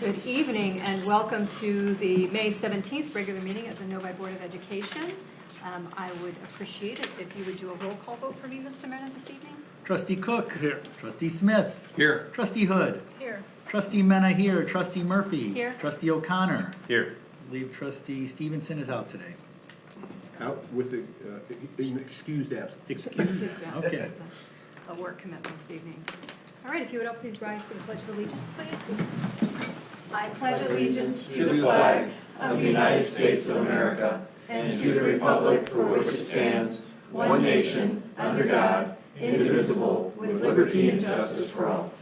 Good evening and welcome to the May 17th regular meeting of the Novi Board of Education. I would appreciate it if you would do a roll call vote for me, Mr. Mena, this evening. Trustee Cook. Here. Trustee Smith. Here. Trustee Hood. Here. Trustee Mena here. Trustee Murphy. Here. Trustee O'Connor. Here. I believe Trustee Stevenson is out today. Out with the excused absence. Excused. Okay. A work commitment this evening. All right, if you would all please rise for the Pledge of Allegiance, please. I pledge allegiance to the flag of the United States of America and to the republic for which it stands, one nation, under God, indivisible, with liberty and justice for all.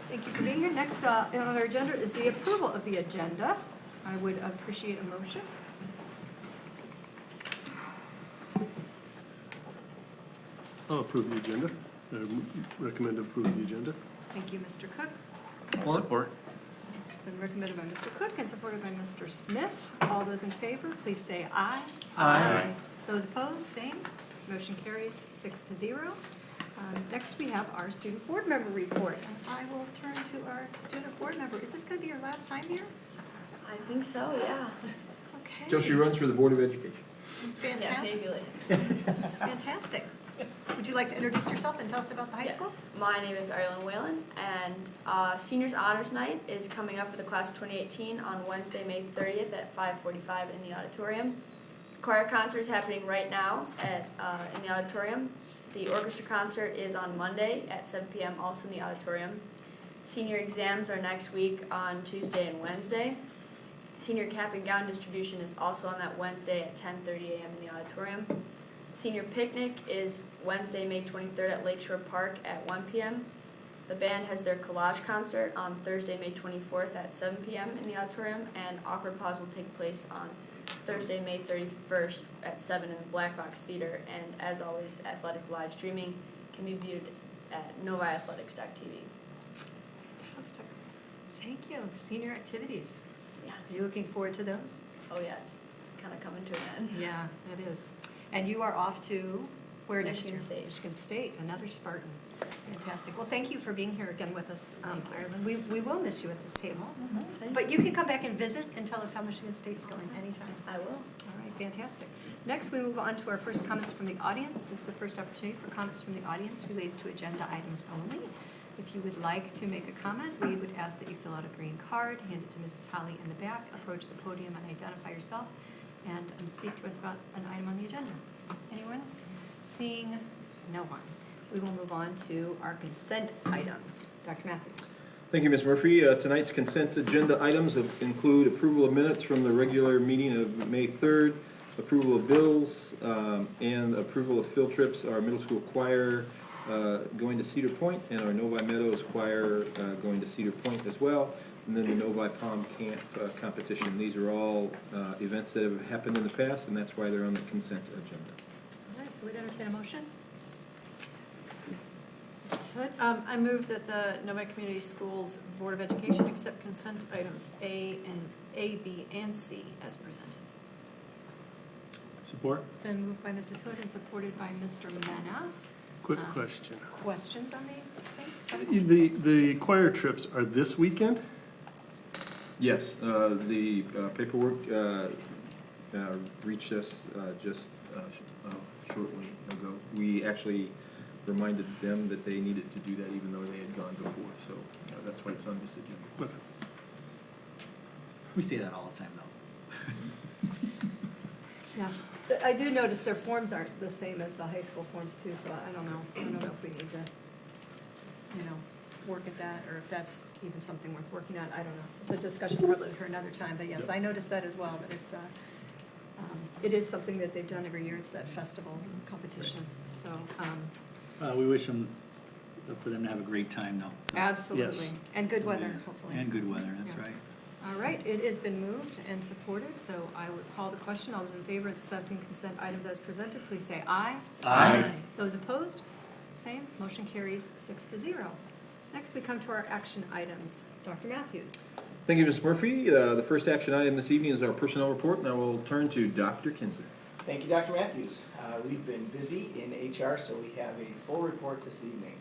Thank you for being here. Next on our agenda is the approval of the agenda. I would appreciate a motion. I'll approve the agenda. Recommend to approve the agenda. Thank you, Mr. Cook. Support. It's been recommended by Mr. Cook and supported by Mr. Smith. All those in favor, please say aye. Aye. Those opposed, same. Motion carries 6-0. Next, we have our student board member report. And I will turn to our student board member. Is this going to be your last time here? I think so, yeah. Okay. Till she runs for the Board of Education. Fantastic. Yeah, maybe later. Fantastic. Would you like to introduce yourself and tell us about the high Yes. school? My name is Arlen Whalen, and Seniors Honors Night is coming up for the class of 2018 on Wednesday, May 30th at 5:45 in the auditorium. The choir concert is happening right now in the auditorium. The orchestra concert is on Monday at 7 p.m. also in the auditorium. Senior exams are next week on Tuesday and Wednesday. Senior cap and gown distribution is also on that Wednesday at 10:30 a.m. in the auditorium. Senior picnic is Wednesday, May 23rd at Lakeshore Park at 1 p.m. The band has their collage concert on Thursday, May 24th at 7 p.m. in the auditorium, and Awkward Pause will take place on Thursday, May 31st at 7 in the Black Box Theater. And as always, athletic live streaming can be viewed at noviathletics.tv. Fantastic. Thank you. Senior activities. Yeah. Are you looking forward to those? Oh yeah, it's kind of coming to an end. Yeah, it is. And you are off to where next year? Michigan State. Michigan State, another Spartan. Fantastic. Well, thank you for being here again with us, Ireland. We will miss you at this table. Thank But you can come back and visit and tell us how Michigan State's going anytime. I will. All right, fantastic. Next, we move on to our first comments from the audience. This is the first opportunity for comments from the audience related to agenda items only. If you would like to make a comment, we would ask that you fill out a green card, hand it to Mrs. Holly in the back, approach the podium and identify yourself, and speak to us about an item on the agenda. Anyone? Seeing no one. We will move on to our consent items. Dr. Matthews. Thank you, Ms. Murphy. Tonight's consent agenda items include approval of minutes from the regular meeting of May 3rd, approval of bills, and approval of field trips. Our middle school choir going to Cedar Point, and our Novi Meadows choir going to Cedar Point as well, and then the Novi Palm Camp competition. These are all events that have happened in the past, and that's why they're on the consent agenda. All right, would entertain a motion? Mrs. Hood? I move that the Novi Community Schools Board of Education accept consent items A, B, and C as presented. Support. It's been moved by Mrs. Hood and supported by Mr. Mena. Quick question. Questions on the thing? The choir trips are this weekend? Yes, the paperwork reached us just shortly ago. We actually reminded them that they needed to do that even though they had gone before, so that's why it's on this agenda. Okay. We say that all the time, though. Yeah. I do notice their forms aren't the same as the high school forms too, so I don't know. I don't know if we need to, work at that, or if that's even something worth working on. I don't know. It's a discussion probably for another time, but yes, I noticed that as well, that it's, it is something that they've done every year. It's that festival competition, so. We wish them for them to have a great time, though. Absolutely. Yes. And good weather, hopefully. And good weather, that's Yeah. right. All right, it has been moved and supported, so I would call the question. All those in favor of accepting consent items as presented, please say aye. Aye. Those opposed? Same. Motion carries 6-0. Next, we come to our action items. Dr. Matthews. Thank you, Ms. Murphy. The first action item this evening is our personnel report, and I will turn to Dr. Kinzer. Thank you, Dr. Matthews. We've been busy in HR, so we have a full report this evening.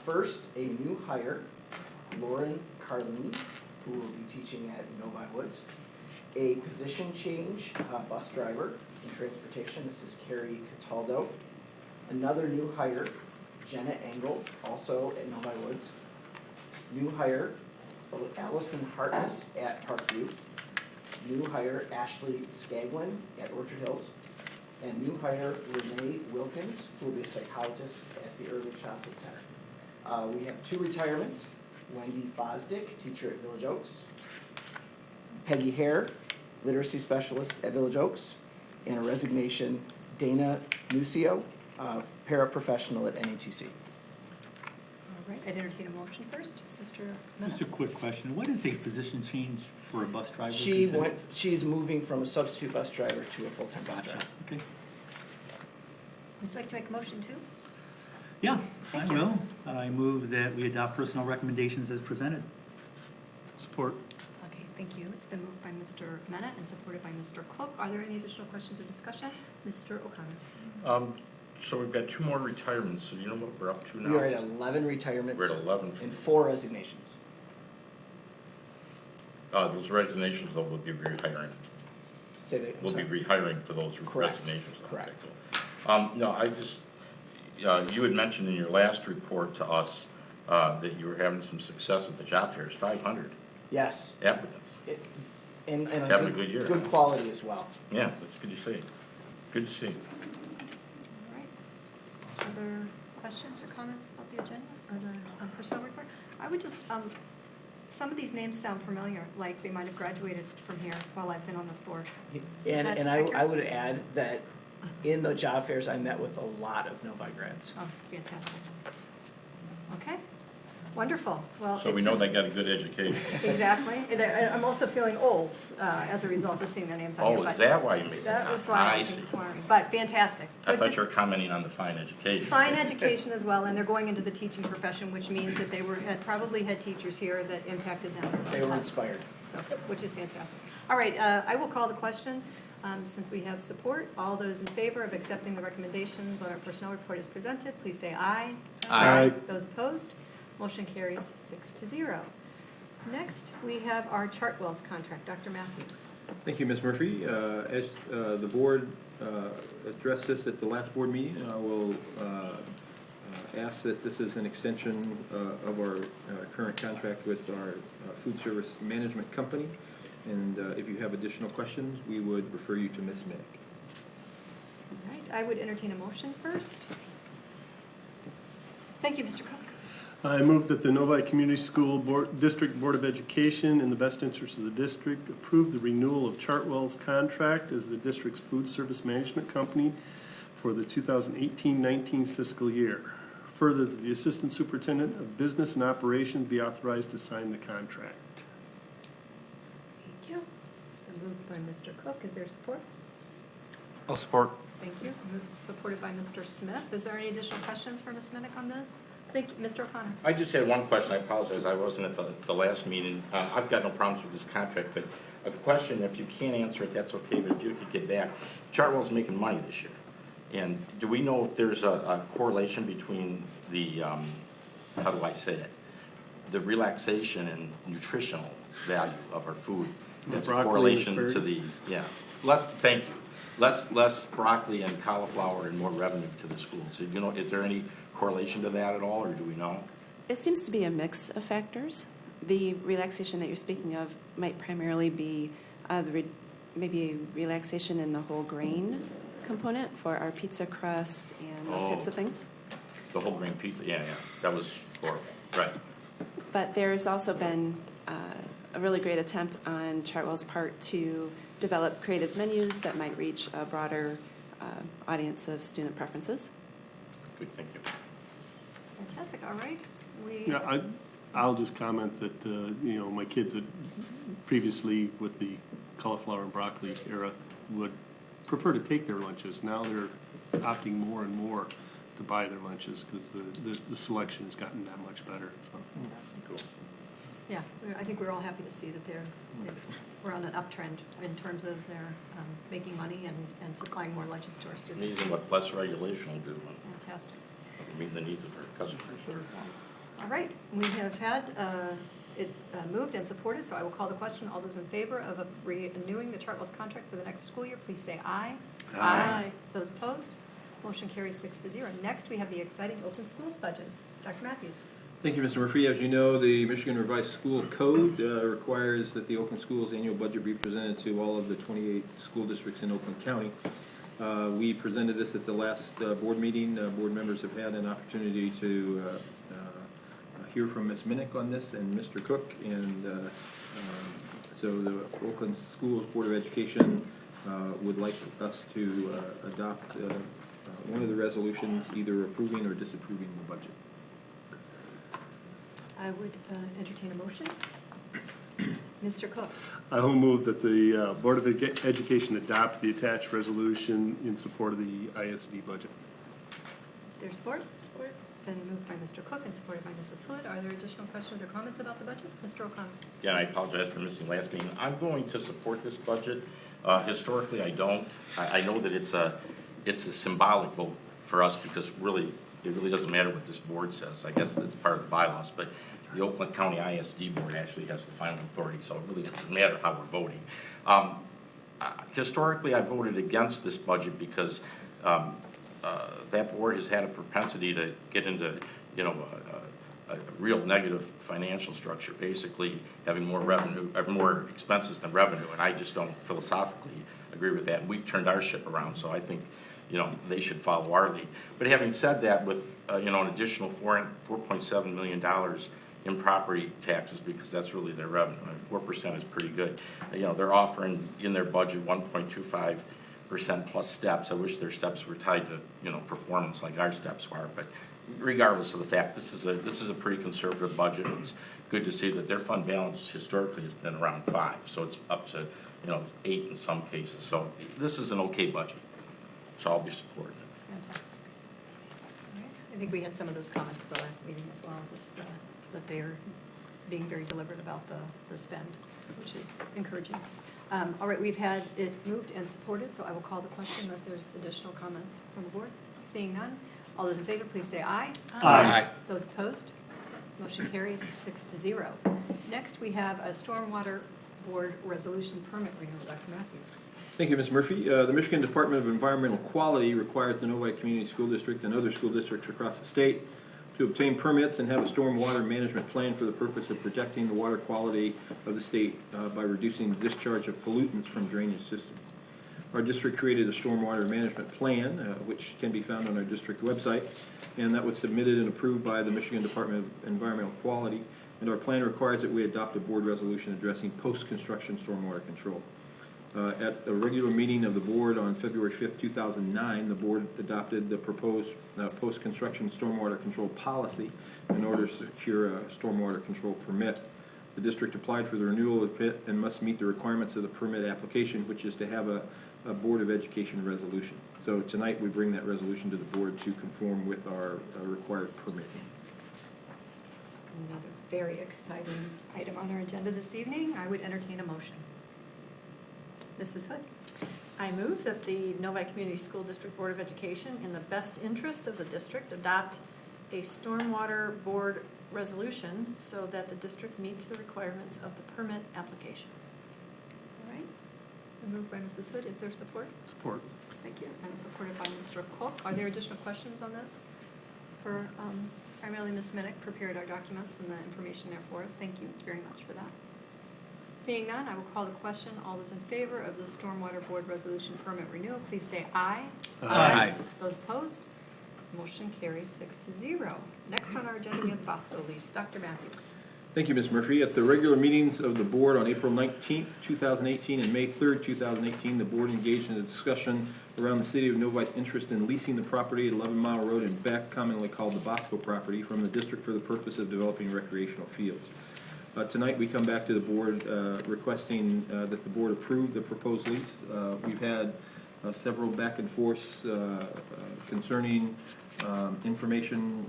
First, a new hire, Lauren Carlini, who will be teaching at Novi Woods. A position change, bus driver in transportation. This is Carrie Cataldo. Another new hire, Jenna Engel, also at Novi Woods. New hire, Allison Hartness at Parkview. New hire, Ashley Skaglin at Orchard Hills. And new hire, Renee Wilkins, who will be a psychologist at the Urban Childhood Center. We have 2 retirements. Wendy Fosdick, teacher at Village Oaks. Peggy Hare, literacy specialist at Village Oaks. And a resignation, Dana Nucio, paraprofessional at NATC. All right, I'd entertain a motion first. Mr. Just a Mena? quick question. What is a position change for a bus driver? She's moving from a substitute bus driver to a full-time bus Gotcha. driver. Okay. Would you like to make a motion too? Yeah, I Thank you. will. I move that we adopt personal recommendations as presented. Support. Okay, thank you. It's been moved by Mr. Mena and supported by Mr. Cook. Are there any additional questions or discussion? Mr. O'Connor? So we've got 2 more retirements, so you know what we're up to now? We are at 11 retirements We're at 11. and 4 resignations. Those resignations, though, we'll be rehiring. Say that, I'm We'll be sorry. rehiring for those Correct. resignations. Correct. Okay, cool. No, I just, you had mentioned in your last report to us that you were having some success with the job fairs, 500 Yes. applicants. And Having a good year. Good quality as well. Yeah, that's good to see. Good to see. All right. Other questions or comments about the agenda or the personnel report? I would just, some of these names sound familiar, like they might have graduated from here while I've been on this board. And, that and accurate? I would add that in the job fairs, I met with a lot of Novi grads. Oh, fantastic. Okay, wonderful. Well, So we it's know just- they got a good education. Exactly. And I'm also feeling old as a result of seeing their names on here. Oh, but is that why you made That that? was why I I was see. inquiring. But fantastic. I But thought just you were commenting on the fine education. fine education as well, and they're going into the teaching profession, which means that they probably had teachers here that impacted them. They were inspired. So, which is fantastic. All right, I will call the question. Since we have support, all those in favor of accepting the recommendations on our personnel report as presented, please say aye. Aye. Those opposed, motion carries 6-0. Next, we have our Chartwell's contract. Dr. Matthews. Thank you, Ms. Murphy. As the board addressed this at the last board meeting, I will ask that this is an extension of our current contract with our food service management company. And if you have additional questions, we would refer you to Ms. Minnick. All right, I would entertain a motion first. Thank you, Mr. Cook. I move that the Novi Community School District Board of Education, in the best interest of the district, approve the renewal of Chartwell's contract as the district's food service management company for the 2018-19 fiscal year. Further, that the Assistant Superintendent of Business and Operations be authorized to sign the contract. Thank you. It's been moved by Mr. Cook. Is there support? I'll support. Thank you. Supported by Mr. Smith. Is there any additional questions for Ms. Minnick on this? Thank you. Mr. O'Connor. I just had one question. I apologize. I wasn't at the last meeting. I've got no problems with this contract, but a question, if you can't answer it, that's okay, but if you could get back. Chartwell's making money this year. And do we know if there's a correlation between the, how do I say it? The relaxation and nutritional value of our food? That's a Broccoli and correlation to asparagus? the, yeah. Thank you. Less broccoli and cauliflower and more revenue to the schools. So, you know, is there any correlation to that at all, or do we know? It seems to be a mix of factors. The relaxation that you're speaking of might primarily be maybe a relaxation in the whole grain component for our pizza crust and those types of things. The whole grain pizza, yeah, that was horrible, right. But there's also been a really great attempt on Chartwell's part to develop creative menus that might reach a broader audience of student preferences. Good, thank you. Fantastic. All right. Yeah, I'll just comment that, my kids had previously, with the cauliflower and broccoli era, would prefer to take their lunches. Now they're opting more and more to buy their lunches because the selection has gotten that much better. So. That's fantastic. Cool. Yeah, I think we're all happy to see that we're on an uptrend in terms of their making money and supplying more lunches to our students. Amazing what less regulation will do. Fantastic. meeting the needs of our customers. All right, we have had it moved and supported, so I will call the question. All those in favor of renewing the Chartwell's contract for the next school year, please say aye. Aye. Those opposed? Motion carries 6-0. Next, we have the exciting open schools budget. Dr. Matthews. Thank you, Mr. Murphy. As you know, the Michigan Revised School Code requires that the Oakland Schools annual budget be presented to all of the 28 school districts in Oakland County. We presented this at the last board meeting. Board members have had an opportunity to hear from Ms. Minnick on this and Mr. Cook. And so the Oakland Schools Board of Education would like us to adopt one of the resolutions, either approving or disapproving the budget. I would entertain a motion. Mr. Cook. I will move that the Board of Education adopt the attached resolution in support of the ISD budget. Is there support? Support. It's been moved by Mr. Cook and supported by Mrs. Hood. Are there additional questions or comments about the budget? Mr. O'Connor. Again, I apologize for missing last meeting. I'm going to support this budget. Historically, I don't. I know that it's a symbolic vote for us because really, it really doesn't matter what this board says. I guess it's part of the bylaws, but the Oakland County ISD board actually has the final authority, so it really doesn't matter how we're voting. Historically, I voted against this budget because that board has had a propensity to get into, a real negative financial structure, basically having more revenue, or more expenses than revenue, and I just don't philosophically agree with that. And we've turned our ship around, so I think, they should follow our lead. But having said that, with, an additional $4.7 million in property taxes, because that's really their revenue, and 4% is pretty good. They're offering in their budget 1.25% plus steps. I wish their steps were tied to, performance like our steps are, but regardless of the fact, this is a pretty conservative budget. It's good to see that their fund balance historically has been around 5, so it's up to 8 in some cases. So this is an okay budget, so I'll be supporting it. Fantastic. All right. I think we had some of those comments at the last meeting as well, just that they're being very deliberate about the spend, which is encouraging. All right, we've had it moved and supported, so I will call the question unless there's additional comments from the board. Seeing none. All those in favor, please say aye. Aye. Those opposed? Motion carries 6-0. Next, we have a Stormwater Board Resolution Permit Renewal. Dr. Matthews. Thank you, Ms. Murphy. The Michigan Department of Environmental Quality requires the Novi Community School District and other school districts across the state to obtain permits and have a stormwater management plan for the purpose of protecting the water quality of the state by reducing the discharge of pollutants from drainage systems. Our district created a stormwater management plan, which can be found on our district website, and that was submitted and approved by the Michigan Department of Environmental Quality. And our plan requires that we adopt a board resolution addressing post-construction stormwater control. At a regular meeting of the board on February 5th, 2009, the board adopted the proposed post-construction stormwater control policy in order to secure a stormwater control permit. The district applied for the renewal of the permit and must meet the requirements of the permit application, which is to have a Board of Education resolution. So tonight we bring that resolution to the board to conform with our required permit. Another very exciting item on our agenda this evening. I would entertain a motion. Mrs. Hood. I move that the Novi Community School District Board of Education, in the best interest of the district, adopt a stormwater board resolution so that the district meets the requirements of the permit application. All right. Moved by Mrs. Hood. Is there support? Support. Thank you. And supported by Mr. Cook. Are there additional questions on this? For primarily Ms. Minnick prepared our documents and the information there for us. Thank you very much for that. Seeing none, I will call the question. All those in favor of the Stormwater Board Resolution Permit Renewal, please say aye. Aye. Those opposed? Motion carries 6-0. Next on our agenda, we have the Bosco lease. Dr. Matthews. Thank you, Ms. Murphy. At the regular meetings of the board on April 19th, 2018 and May 3rd, 2018, the board engaged in a discussion around the city of Novi's interest in leasing the property at 11 Mile Road in Beck, commonly called the Bosco property, from the district for the purpose of developing recreational fields. Tonight, we come back to the board requesting that the board approve the proposed lease. We've had several back and forths concerning information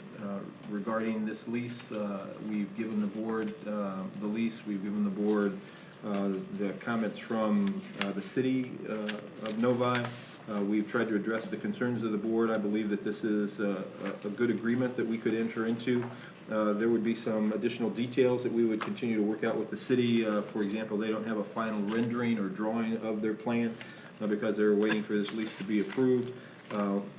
regarding this lease. We've given the board the lease. We've given the board the comments from the city of Novi. We've tried to address the concerns of the board. I believe that this is a good agreement that we could enter into. There would be some additional details that we would continue to work out with the city. For example, they don't have a final rendering or drawing of their plan because they're waiting for this lease to be approved.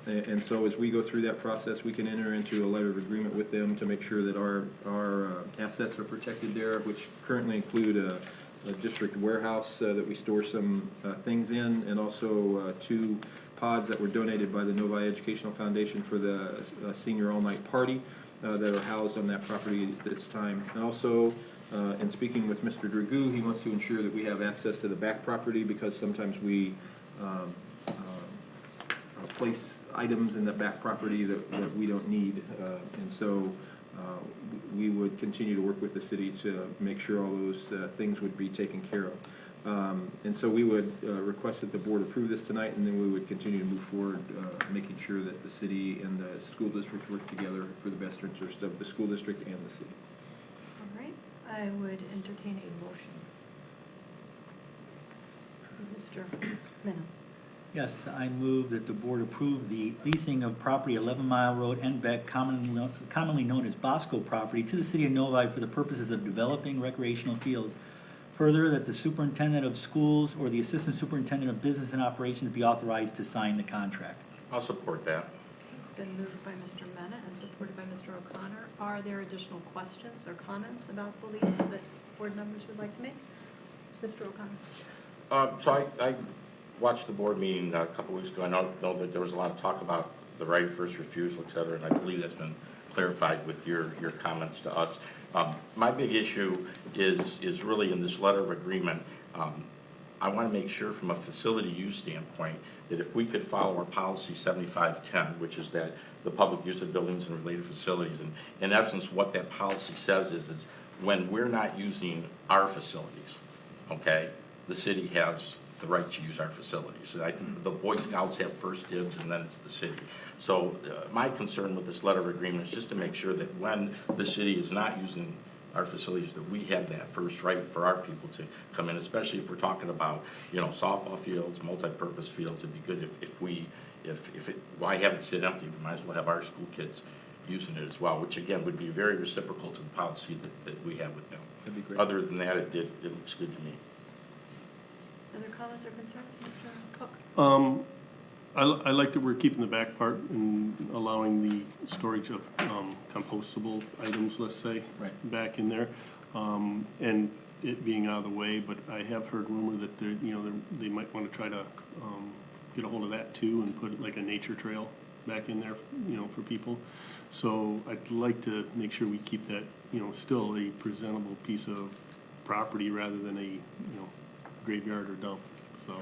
And so as we go through that process, we can enter into a letter of agreement with them to make sure that our assets are protected there, which currently include a district warehouse that we store some things in, and also 2 pods that were donated by the Novi Educational Foundation for the senior all-night party that are housed on that property at this time. And also, in speaking with Mr. Dragoo, he wants to ensure that we have access to the back property because sometimes we place items in the back property that we don't need. And so we would continue to work with the city to make sure all those things would be taken care of. And so we would request that the board approve this tonight, and then we would continue to move forward, making sure that the city and the school district work together for the best interest of the school district and the city. All right, I would entertain a motion. Mr. Mena. Yes, I move that the board approve the leasing of property 11 Mile Road, Enbeck, commonly known as Bosco property, to the city of Novi for the purposes of developing recreational fields. Further, that the superintendent of schools or the assistant superintendent of business and operations be authorized to sign the contract. I'll support that. It's been moved by Mr. Mena and supported by Mr. O'Connor. Are there additional questions or comments about the lease that board members would like to make? Mr. O'Connor. So I watched the board meeting a couple weeks ago. I know that there was a lot of talk about the right of first refusal, et cetera, and I believe that's been clarified with your comments to us. My big issue is really in this letter of agreement. I want to make sure from a facility use standpoint that if we could follow our policy 7510, which is that the public use of buildings and related facilities, and in essence what that policy says is when we're not using our facilities, okay, the city has the right to use our facilities. And I think the Boy Scouts have first dibs, and then it's the city. So my concern with this letter of agreement is just to make sure that when the city is not using our facilities, that we have that first right for our people to come in, especially if we're talking about, softball fields, multi-purpose fields. It'd be good if why have it sit empty? We might as well have our school kids using it as well, which again would be very reciprocal to the policy that we have with them. That'd be great. Other than that, it looks good to me. Other comments or concerns, Mr. Cook? I like that we're keeping the back part and allowing the storage of compostable items, let's say, Right. back in there, and it being out of the way. But I have heard rumor that they might want to try to get a hold of that too and put like a nature trail back in there, for people. So I'd like to make sure we keep that, still a presentable piece of property rather than a, graveyard or dump. So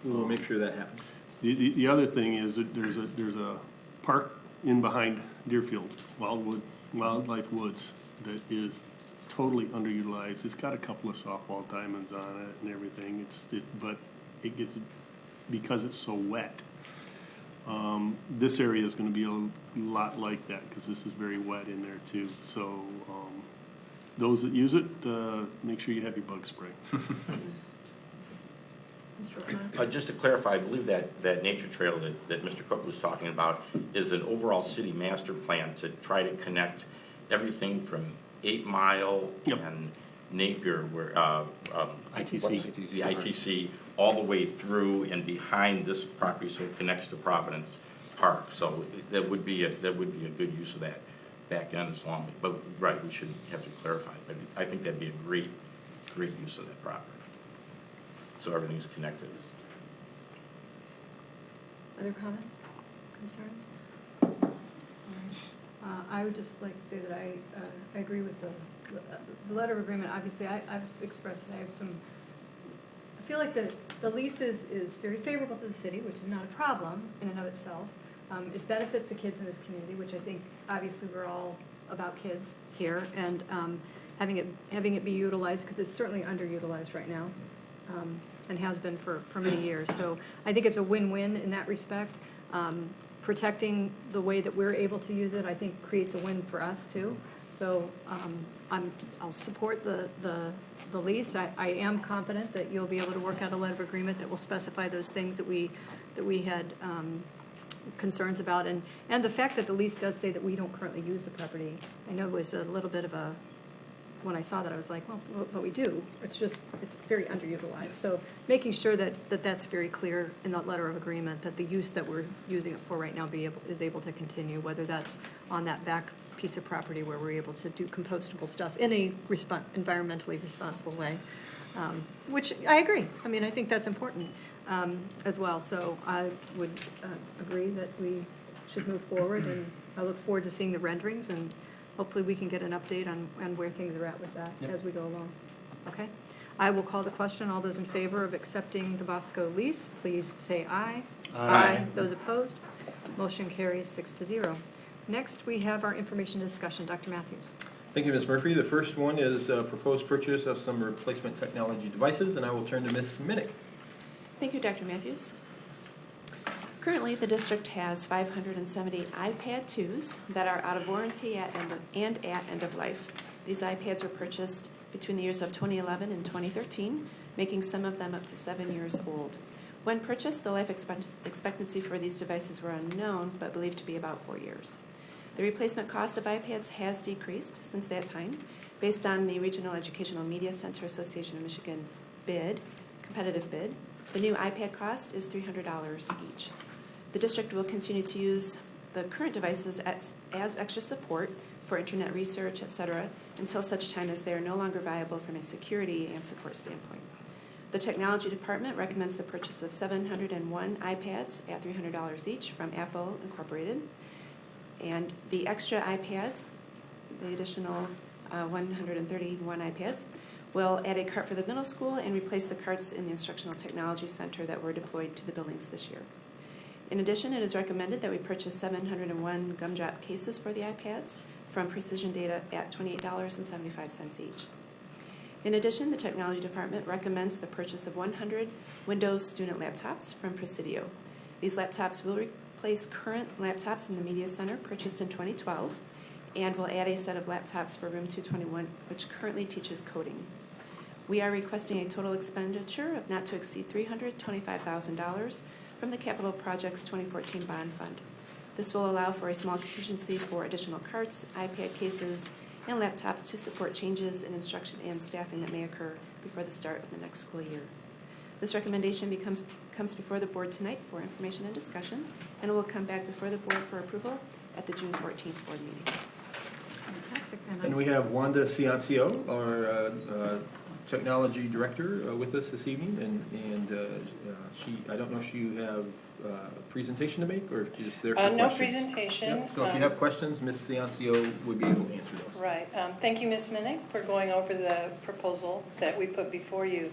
We'll make sure that happens. the other thing is that there's a park in behind Deerfield, Wildlife Woods, that is totally underutilized. It's got a couple of softball diamonds on it and everything. But it gets, because it's so wet. This area is going to be a lot like that because this is very wet in there too. So those that use it, make sure you have your bug spray. Mr. O'Connor? Just to clarify, I believe that nature trail that Mr. Cook was talking about is an overall city master plan to try to connect everything from 8 Mile Yep. and Napier, where ITC. the ITC, all the way through and behind this property, so it connects to Providence Park. So that would be a good use of that back end as long. But right, we should have to clarify. But I think that'd be a great use of that property. So everything's connected. Other comments, concerns? All right. I would just like to say that I agree with the letter of agreement. Obviously, I've expressed that I feel like the lease is very favorable to the city, which is not a problem in and of itself. It benefits the kids in this community, which I think, obviously, we're all about kids here, and having it be utilized, because it's certainly underutilized right now, and has been for many years. So I think it's a win-win in that respect. Protecting the way that we're able to use it, I think, creates a win for us, too. So I'll support the the lease. I am confident that you'll be able to work out a letter of agreement that will specify those things that we had concerns about. And the fact that the lease does say that we don't currently use the property, I know was a little bit of a, when I saw that, I was like, well, but we do. It's very underutilized. So making sure that that's very clear in that letter of agreement, that the use that we're using it for right now is able to continue, whether that's on that back piece of property where we're able to do compostable stuff in a environmentally responsible way, which I agree. I mean, I think that's important as well. So I would agree that we should move forward, and I look forward to seeing the renderings, and hopefully we can get an update on where things are at with that as we go along. Okay? I will call the question. All those in favor of accepting the Bosco lease, please say aye. Aye. Those opposed? Motion carries 6-0. Next, we have our information discussion. Dr. Matthews. Thank you, Ms. Murphy. The first one is proposed purchase of some replacement technology devices, and I will turn to Ms. Minnick. Thank you, Dr. Matthews. Currently, the district has 570 iPad 2s that are out of warranty at end of life. These iPads were purchased between the years of 2011 and 2013, making some of them up to 7 years old. When purchased, the life expectancy for these devices were unknown, but believed to be about 4 years. The replacement cost of iPads has decreased since that time, based on the Regional Educational Media Center Association of Michigan competitive bid. The new iPad cost is $300 each. The district will continue to use the current devices as extra support for internet research, etc., until such time as they are no longer viable from a security and support standpoint. The technology department recommends the purchase of 701 iPads at $300 each from Apple Incorporated. And the extra iPads, the additional 131 iPads, will add a cart for the middle school and replace the carts in the Instructional Technology Center that were deployed to the buildings this year. In addition, it is recommended that we purchase 701 gumdrop cases for the iPads from Precision Data at $28.75 each. In addition, the Technology Department recommends the purchase of 100 Windows student laptops from Presidio. These laptops will replace current laptops in the Media Center purchased in 2012 and will add a set of laptops for Room 221, which currently teaches coding. We are requesting a total expenditure of not to exceed $325,000 from the Capital Projects 2014 Bond Fund. This will allow for a small contingency for additional carts, iPad cases, and laptops to support changes in instruction and staffing that may occur before the start of the next school year. This recommendation comes before the board tonight for information and discussion, and it will come back before the board for approval at the June 14th board meeting. Fantastic. And we have Wanda Ciancio, our technology director, with us this evening, and I don't know if you have a presentation to make, or if you're just there for no questions. presentation. Yep. So if you have questions, Ms. Ciancio would be able to answer those. Right. Thank you, Ms. Minnick, for going over the proposal that we put before you.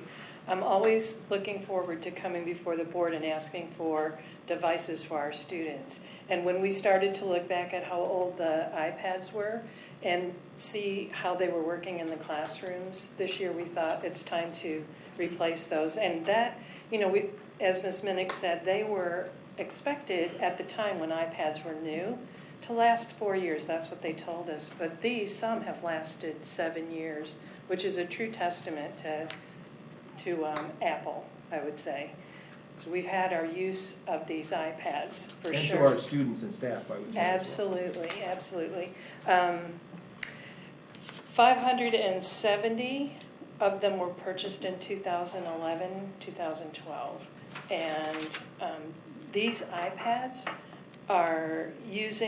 I'm always looking forward to coming before the board and asking for devices for our students. And when we started to look back at how old the iPads were and see how they were working in the classrooms this year, we thought it's time to replace those. And that, as Ms. Minnick said, they were expected at the time when iPads were new to last 4 years. That's what they told us. But some have lasted 7 years, which is a true testament to Apple, I would say. So we've had our use of these iPads for and sure. to our students and staff, I would say. Absolutely, absolutely. 570 of them were purchased in 2011, 2012. And these iPads are used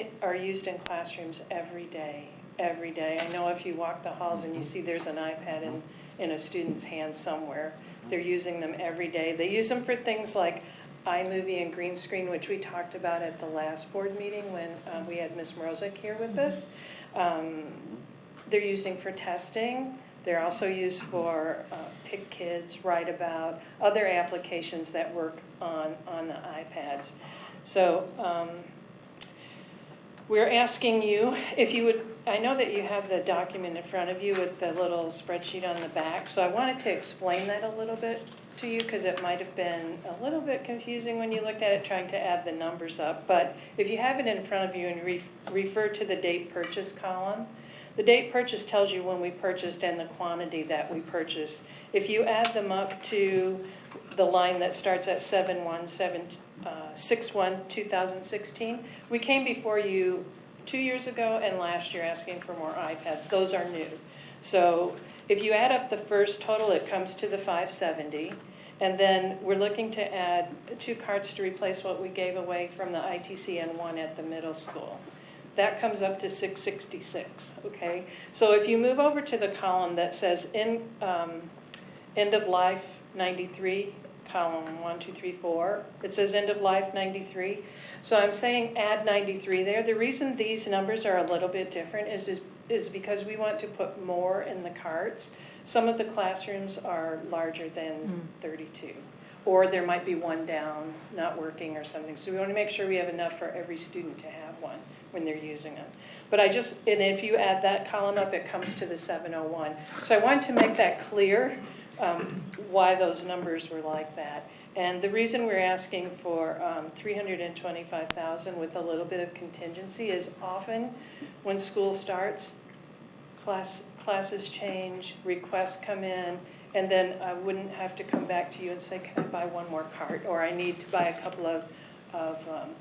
in classrooms every day. Every day. I know if you walk the halls and you see there's an iPad in a student's hand somewhere, they're using them every day. They use them for things like iMovie and green screen, which we talked about at the last board meeting when we had Ms. Mrozek here with us. They're using for testing. They're also used for Pick Kids, Write About, other applications that work on the iPads. So we're asking you if you would, I know that you have the document in front of you with the little spreadsheet on the back, so I wanted to explain that a little bit to you because it might have been a little bit confusing when you looked at it trying to add the numbers up. But if you have it in front of you and refer to the date purchase column, The date purchased tells you when we purchased and the quantity that we purchased. If you add them up to the line that starts at 6/1/2016, we came before you 2 years ago and last year asking for more iPads. Those are new. So if you add up the first total, it comes to the 570. And then we're looking to add 2 carts to replace what we gave away from the ITC and 1 at the middle school. That comes up to 666, okay? So if you move over to the column that says end of life 93, column 1, 2, 3, 4, it says end of life 93. So I'm saying add 93 there. The reason these numbers are a little bit different is because we want to put more in the carts. Some of the classrooms are larger than 32, or there might be one down, not working or something. So we want to make sure we have enough for every student to have one when they're using them. But and if you add that column up, it comes to the 701. So I wanted to make that clear, why those numbers were like that. And the reason we're asking for $325,000 with a little bit of contingency is often when school starts, classes change, requests come in, and then I wouldn't have to come back to you and say, can I buy one more cart? Or I need to buy a couple of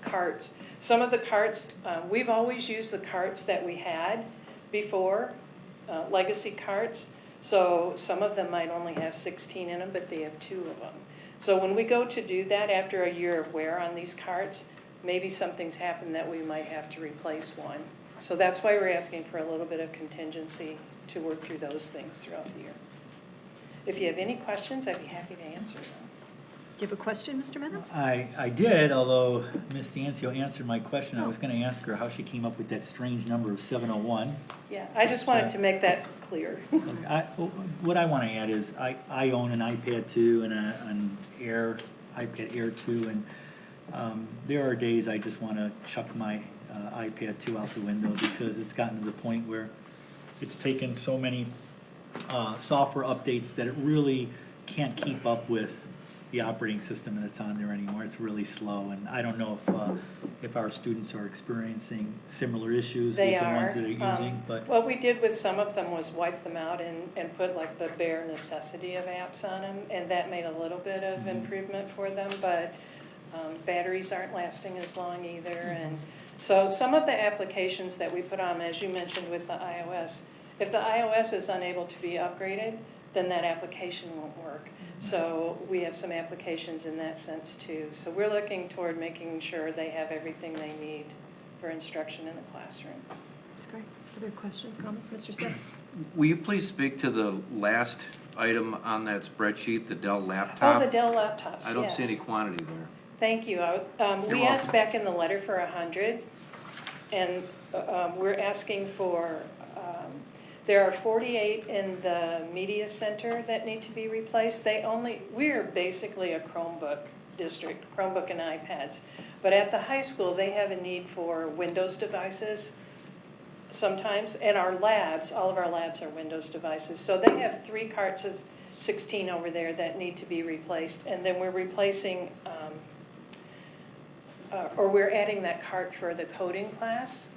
carts. Some of the carts, we've always used the carts that we had before, legacy carts. So some of them might only have 16 in them, but they have 2 of them. So when we go to do that after a year of wear on these carts, maybe something's happened that we might have to replace one. So that's why we're asking for a little bit of contingency to work through those things throughout the year. If you have any questions, I'd be happy to answer them. Do you have a question, Mr. Mena? I did, although Ms. Ciancio answered my question. I was going to ask her how she came up with that strange number of 701. Yeah, I just wanted to make that clear. What I want to add is I own an iPad 2 and an iPad Air 2, and there are days I just want to chuck my iPad 2 out the window because it's gotten to the point where it's taken so many software updates that it really can't keep up with the operating system that's on there anymore. It's really slow, and I don't know if our students are experiencing similar issues with the ones that they're using. But what we did with some of them was wipe them out and put like the bare necessity of apps on them, and that made a little bit of improvement for them. But batteries aren't lasting as long either, and so some of the applications that we put on, as you mentioned with the iOS, if the iOS is unable to be upgraded, then that application won't work. So we have some applications in that sense too. So we're looking toward making sure they have everything they need for instruction in the classroom. That's great. Other questions, comments? Mr. Smith? Will you please speak to the last item on that spreadsheet, the Dell laptop? Oh, the Dell laptops, I don't yes. see any quantity there. Thank you. We asked back in the letter for 100, and we're asking for, there are 48 in the media center that need to be replaced. We're basically a Chromebook district, Chromebook and iPads. But at the high school, they have a need for Windows devices sometimes, and our labs, all of our labs are Windows devices. So they have 3 carts of 16 over there that need to be replaced, and then we're replacing, or we're adding that cart for the coding class.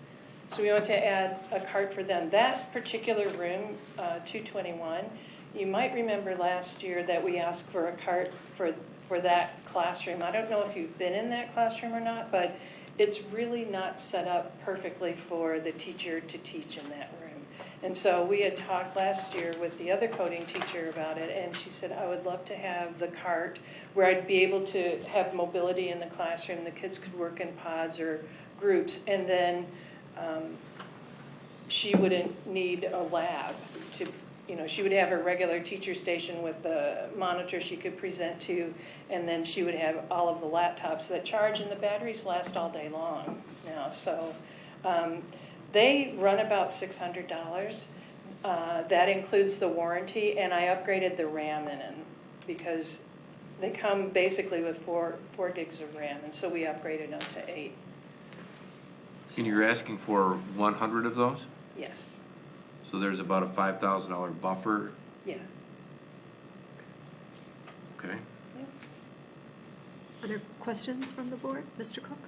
So we want to add a cart for them. That particular room, 221, you might remember last year that we asked for a cart for that classroom. I don't know if you've been in that classroom or not, but it's really not set up perfectly for the teacher to teach in that room. And so we had talked last year with the other coding teacher about it, and she said, I would love to have the cart where I'd be able to have mobility in the classroom. The kids could work in pods or groups, and then she wouldn't need a lab to, she would have a regular teacher station with the monitor she could present to, and then she would have all of the laptops that charge, and the batteries last all day long now. So they run about $600. That includes the warranty, and I upgraded the RAM in them because they come basically with 4 gigs of RAM, and so we upgraded them to 8. And you're asking for 100 of those? Yes. So there's about a $5,000 buffer? Yeah. Okay. Other questions from the board? Mr. Cook?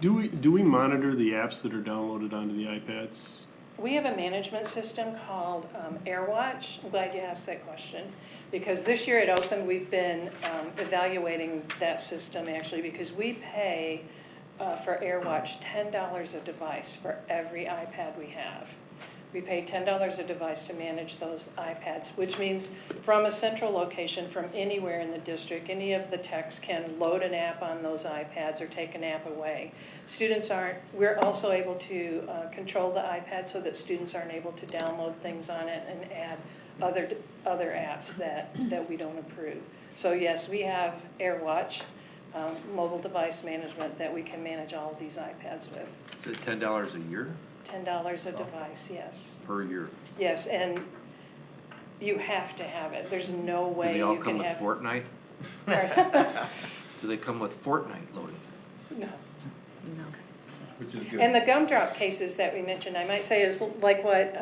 Do we monitor the apps that are downloaded onto the iPads? We have a management system called AirWatch. I'm glad you asked that question. Because this year at Oakland, we've been evaluating that system actually because we pay for AirWatch $10 a device for every iPad we have. We pay $10 a device to manage those iPads, which means from a central location, from anywhere in the district, any of the techs can load an app on those iPads or take an app away. Students aren't, we're also able to control the iPad so that students aren't able to download things on it and add other apps that we don't approve. So yes, we have AirWatch, mobile device management that we can manage all of these iPads with. Is it $10 a year? $10 a device, yes. Per year? Yes, and you have to have it. There's no way Do they all you come can with have. Fortnite? Do they come with Fortnite loaded? No. No. Which is good. And the gumdrop cases that we mentioned, I might say, is like what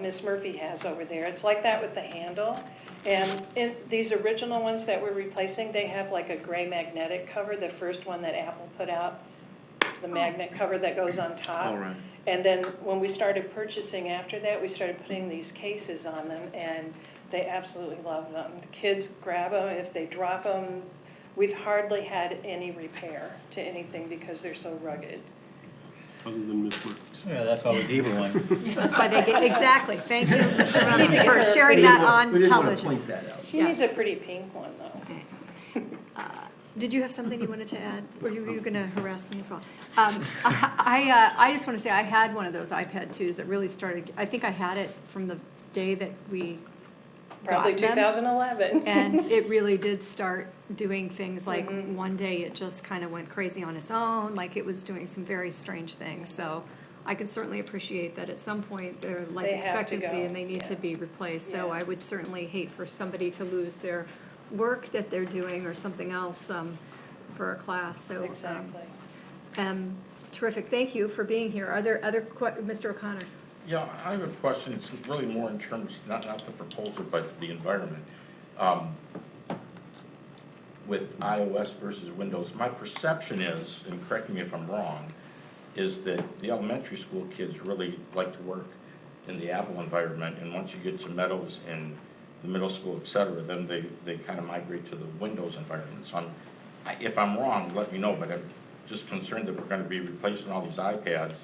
Ms. Murphy has over there. It's like that with the handle. And in these original ones that we're replacing, they have like a gray magnetic cover, the first one that Apple put out, the magnet cover that goes on top. All right. And then when we started purchasing after that, we started putting these cases on them, and they absolutely love them. The kids grab them. If they drop them, we've hardly had any repair to anything because they're so rugged. Other than Miss Murphy's. Yeah, that's why we gave her one. That's why they get, exactly. Thank you, Mr. Rumney, need to get for her a sharing pretty that one. on We didn't want to television. point that out. She Yes. needs a pretty pink one, though. Did you have something you wanted to add? Or were you going to harass me as well? I just want to say I had one of those iPad 2s that really started, I think I had it from the day that we Probably got them. 2011. And it really did start doing things like Mhm. one day it just kind of went crazy on its own, like it was doing some very strange things. So I can certainly appreciate that at some point they're life They have to expectancy go, and they need to yeah. be replaced. So Yeah. I would certainly hate for somebody to lose their work that they're doing or something else for a class. So Exactly. Terrific. Thank you for being here. Are there other Mr. O'Connor? Yeah, I have a question. It's really more in terms, not the proposal, but the environment. With iOS versus Windows, my perception is, and correct me if I'm wrong, is that the elementary school kids really like to work in the Apple environment, and once you get to Meadows and the middle school, et cetera, then they kind of migrate to the Windows environment. So if I'm wrong, let me know, but I'm just concerned that we're going to be replacing all these iPads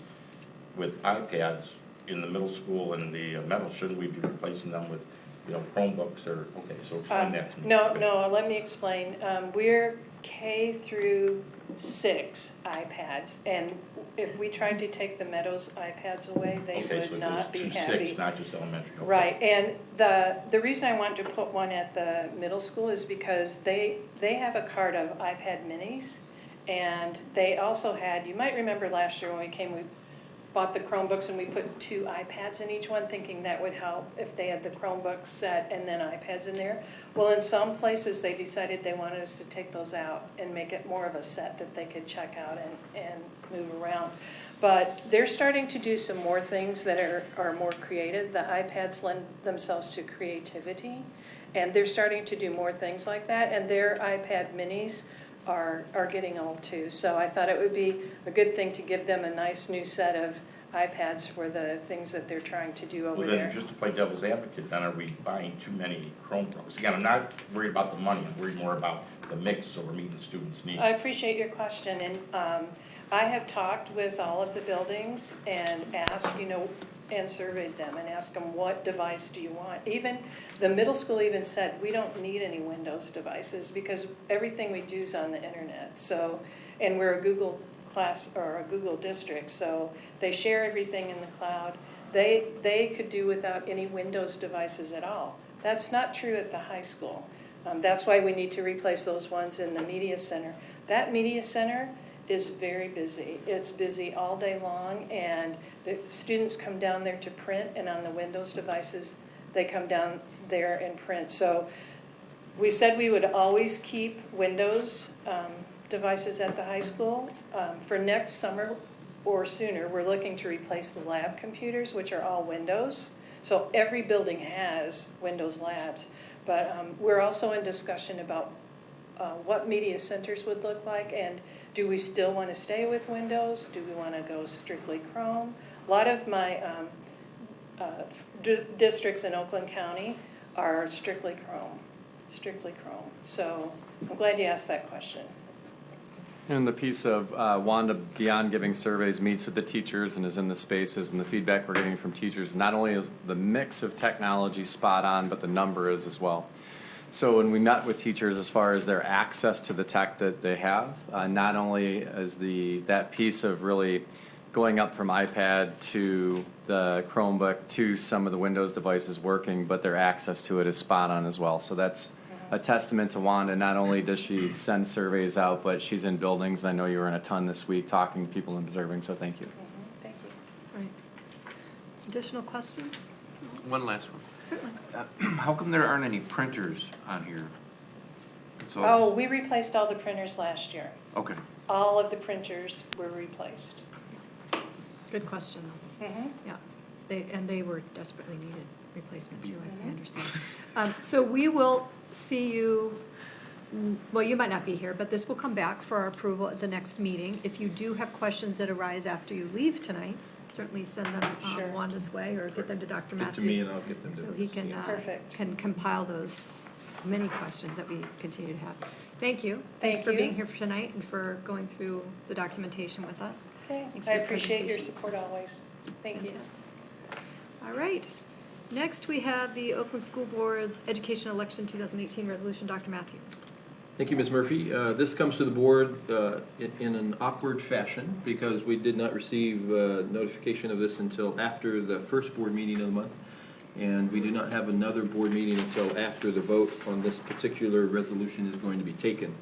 with iPads in the middle school and the Meadows. Shouldn't we be replacing them with, Chromebooks or, okay, so explain that to me. No, let me explain. We're K through 6 iPads, and if we tried to take the Meadows iPads away, they Okay, so would it not goes be to happy. 6, not just elementary. Okay. Right, and the reason I want to put one at the middle school is because they have a cart of iPad minis, and they also had, you might remember last year when we came, we bought the Chromebooks and we put 2 iPads in each one, thinking that would help if they had the Chromebook set and then iPads in there. Well, in some places, they decided they wanted us to take those out and make it more of a set that they could check out and move around. But they're starting to do some more things that are more creative. The iPads lend themselves to creativity, and they're starting to do more things like that, and their iPad minis are getting old too. So I thought it would be a good thing to give them a nice new set of iPads for the things that they're trying to do over Well, there. then, just to play devil's advocate, then are we buying too many Chromebooks? Again, I'm not worried about the money, I'm worried more about the mix, so we're meeting the students' needs. I appreciate your question, and I have talked with all of the buildings and asked, and surveyed them and asked them, what device do you want? Even the middle school even said, we don't need any Windows devices because everything we do is on the internet. So, and we're a Google class or a Google district, so they share everything in the cloud. They could do without any Windows devices at all. That's not true at the high school. That's why we need to replace those ones in the media center. That media center is very busy. It's busy all day long, and the students come down there to print, and on the Windows devices, they come down there and print. So we said we would always keep Windows devices at the high school. For next summer or sooner, we're looking to replace the lab computers, which are all Windows. So every building has Windows labs. But we're also in discussion about what media centers would look like, and do we still want to stay with Windows? Do we want to go strictly Chrome? A lot of my districts in Oakland County are strictly Chrome. So I'm glad you asked that question. And the piece of Wanda, beyond giving surveys, meets with the teachers and is in the spaces, and the feedback we're getting from teachers, not only is the mix of technology spot on, but the number is as well. So when we met with teachers as far as their access to the tech that they have, not only is that piece of really going up from iPad to the Chromebook to some of the Windows devices working, but their access to it is spot on as well. So that's a testament to Wanda. Not only does she send surveys out, but she's in buildings. I know you were in a ton this week talking to people and observing, so thank you. Thank you. Right. Additional questions? One last one. Certainly. How come there aren't any printers on here? Oh, we replaced all the printers last year. Okay. All of the printers were replaced. Good question, though. Mm-hmm. Yeah, they were desperately needed replacement too, as I understand. So we will see you, well, you might not be here, but this will come back for our approval at the next meeting. If you do have questions that arise after you leave tonight, certainly send them Sure. Wanda's way or get them to Dr. Get to Matthews. me and I'll get them to So he can, Perfect. can compile those many questions that we continue to have. Thank you. Thank Thanks for you. being here for tonight and for going through the documentation with us. Okay. Thanks I for the appreciate your presentation. support always. Thank you. Fantastic. All right. Next, we have the Oakland School Board's Education Election 2018 Resolution. Dr. Matthews. Thank you, Ms. Murphy. This comes to the board in an awkward fashion because we did not receive notification of this until after the first board meeting of the month. And we do not have another board meeting until after the vote on this particular resolution is going to be taken.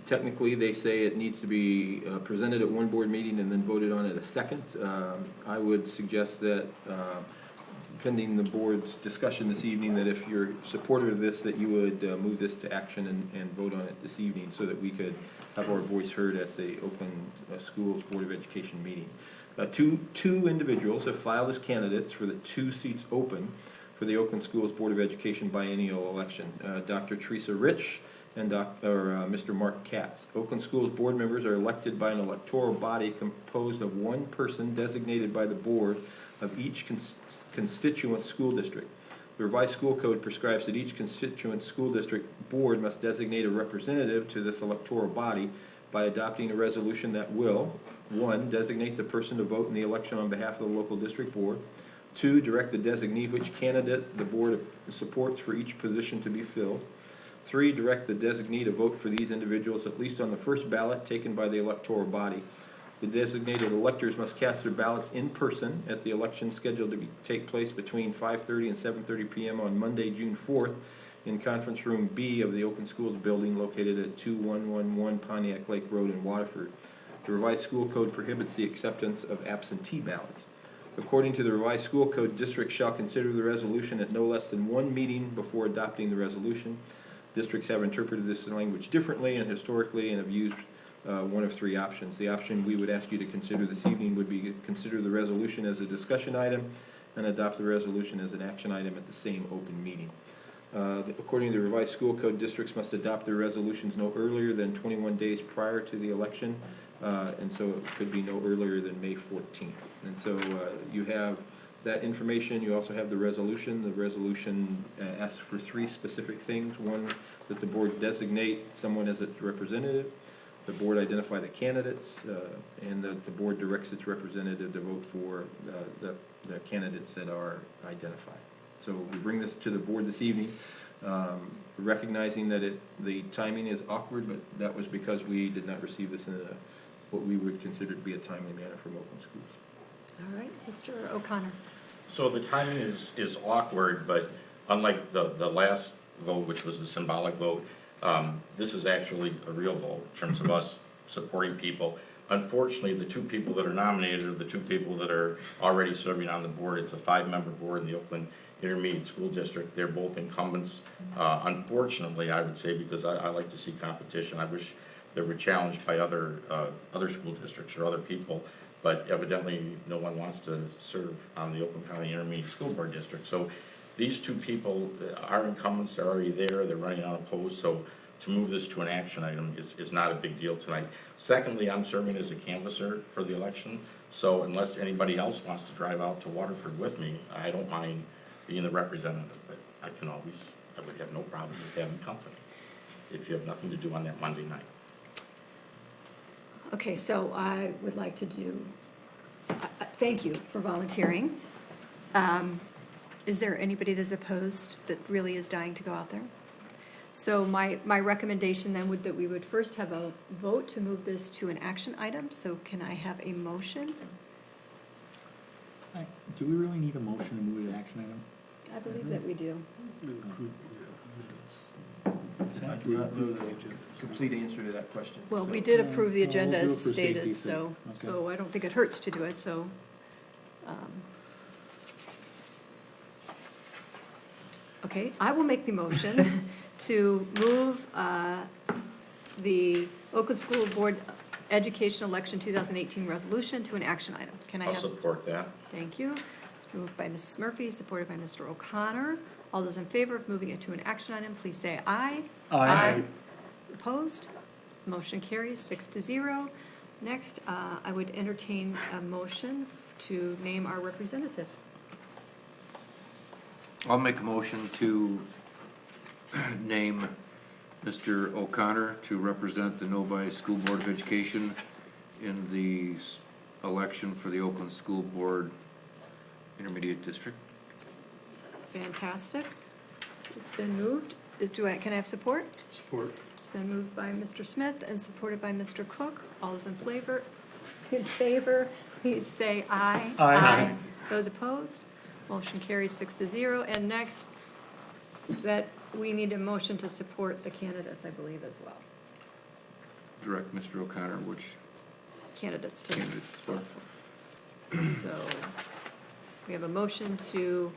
Technically, they say it needs to be presented at one board meeting and then voted on at a second. I would suggest that pending the board's discussion this evening, that if you're a supporter of this, that you would move this to action and vote on it this evening so that we could have our voice heard at the Oakland Schools Board of Education meeting. Two individuals have filed as candidates for the 2 seats open for the Oakland Schools Board of Education biennial election. Dr. Teresa Rich and Mr. Mark Katz. Oakland Schools board members are elected by an electoral body composed of one person designated by the board of each constituent school district. The revised school code prescribes that each constituent school district board must designate a representative to this electoral body by adopting a resolution that will, 1, designate the person to vote in the election on behalf of the local district board, 2, direct the designee which candidate the board supports for each position to be filled, 3, direct the designee to vote for these individuals at least on the first ballot taken by the electoral body. The designated electors must cast their ballots in person at the election scheduled to take place between 5:30 and 7:30 p.m. on Monday, June 4th, in Conference Room B of the Oakland Schools building located at 2111 Pontiac Lake Road in Waterford. The revised school code prohibits the acceptance of absentee ballots. According to the revised school code, districts shall consider the resolution at no less than 1 meeting before adopting the resolution. Districts have interpreted this language differently and historically and have used one of 3 options. The option we would ask you to consider this evening would be consider the resolution as a discussion item and adopt the resolution as an action item at the same open meeting. According to the revised school code, districts must adopt their resolutions no earlier than 21 days prior to the election, and so it could be no earlier than May 14th. And so you have that information. You also have the resolution. The resolution asks for 3 specific things. 1, that the board designate someone as its representative, the board identify the candidates, and that the board directs its representative to vote for the candidates that are identified. So we bring this to the board this evening, recognizing that the timing is awkward, but that was because we did not receive this in what we would consider to be a timely manner from Oakland Schools. All right, Mr. O'Connor. So the timing is awkward, but unlike the last vote, which was a symbolic vote, this is actually a real vote in terms of us supporting people. Unfortunately, the 2 people that are nominated are the 2 people that are already serving on the board. It's a 5-member board in the Oakland Intermediate School District. They're both incumbents. Unfortunately, I would say, because I like to see competition. I wish they were challenged by other school districts or other people, but evidently no one wants to serve on the Oakland County Intermediate School Board District. So these 2 people are incumbents. They're already there. They're running unopposed. So to move this to an action item is not a big deal tonight. Secondly, I'm serving as a canvasser for the election, so unless anybody else wants to drive out to Waterford with me, I don't mind being the representative, but I would have no problem with having company if you have nothing to do on that Monday night. Okay, so I would like to thank you for volunteering. Is there anybody that's opposed that really is dying to go out there? So my recommendation then would that we would first have a vote to move this to an action item. So can I have a motion? Do we really need a motion to move to action item? I believe that we do. I do not know the complete answer to that question. Well, we did approve the We'll agenda do it as for safety's stated, sake. so, Okay. so I don't think it hurts to do it, so. Okay, I will make the motion to move the Oakland School Board Education Election 2018 resolution to an action item. Can I I'll have? support that. Thank you. It's moved by Mrs. Murphy, supported by Mr. O'Connor. All those in favor of moving it to an action item, please say aye. Aye. Opposed? Motion carries 6-0. Next, I would entertain a motion to name our representative. I'll make a motion to name Mr. O'Connor to represent the Novi School Board of Education in the election for the Oakland School Board Intermediate District. Fantastic. It's been moved. Can I have support? Support. It's been moved by Mr. Smith and supported by Mr. Cook. All those in favor, please say aye. Aye. Those opposed? Motion carries 6-0. And next, that we need a motion to support the candidates, I believe, as well. Direct Mr. O'Connor, which Candidates to. candidate support. So we have a motion to,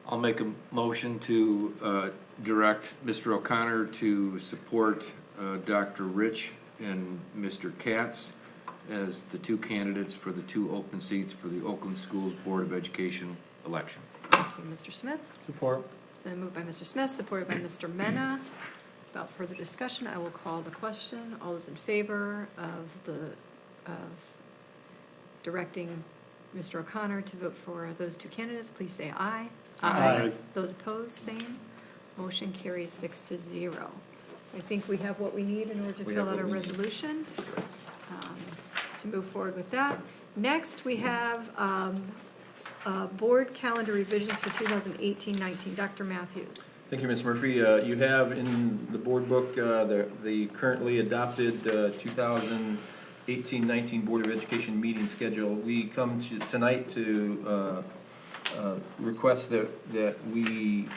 I'll make a motion to direct Mr. O'Connor to support Dr. Rich and Mr. Katz as the two candidates for the two open seats for the Oakland Schools Board of Education election. thank you, Mr. Smith. Support. It's been moved by Mr. Smith, supported by Mr. Mena. Without further discussion, I will call the question. All those in favor of directing Mr. O'Connor to vote for those two candidates, please say aye. Aye. Those opposed, same. Motion carries 6-0. So I think we have what we need in order to We fill have out a what we need. resolution to move forward with that. Next, we have board calendar revisions for 2018-19. Dr. Matthews. Thank you, Ms. Murphy. You have in the board book the currently adopted 2018-19 Board of Education meeting schedule. We come tonight to request that we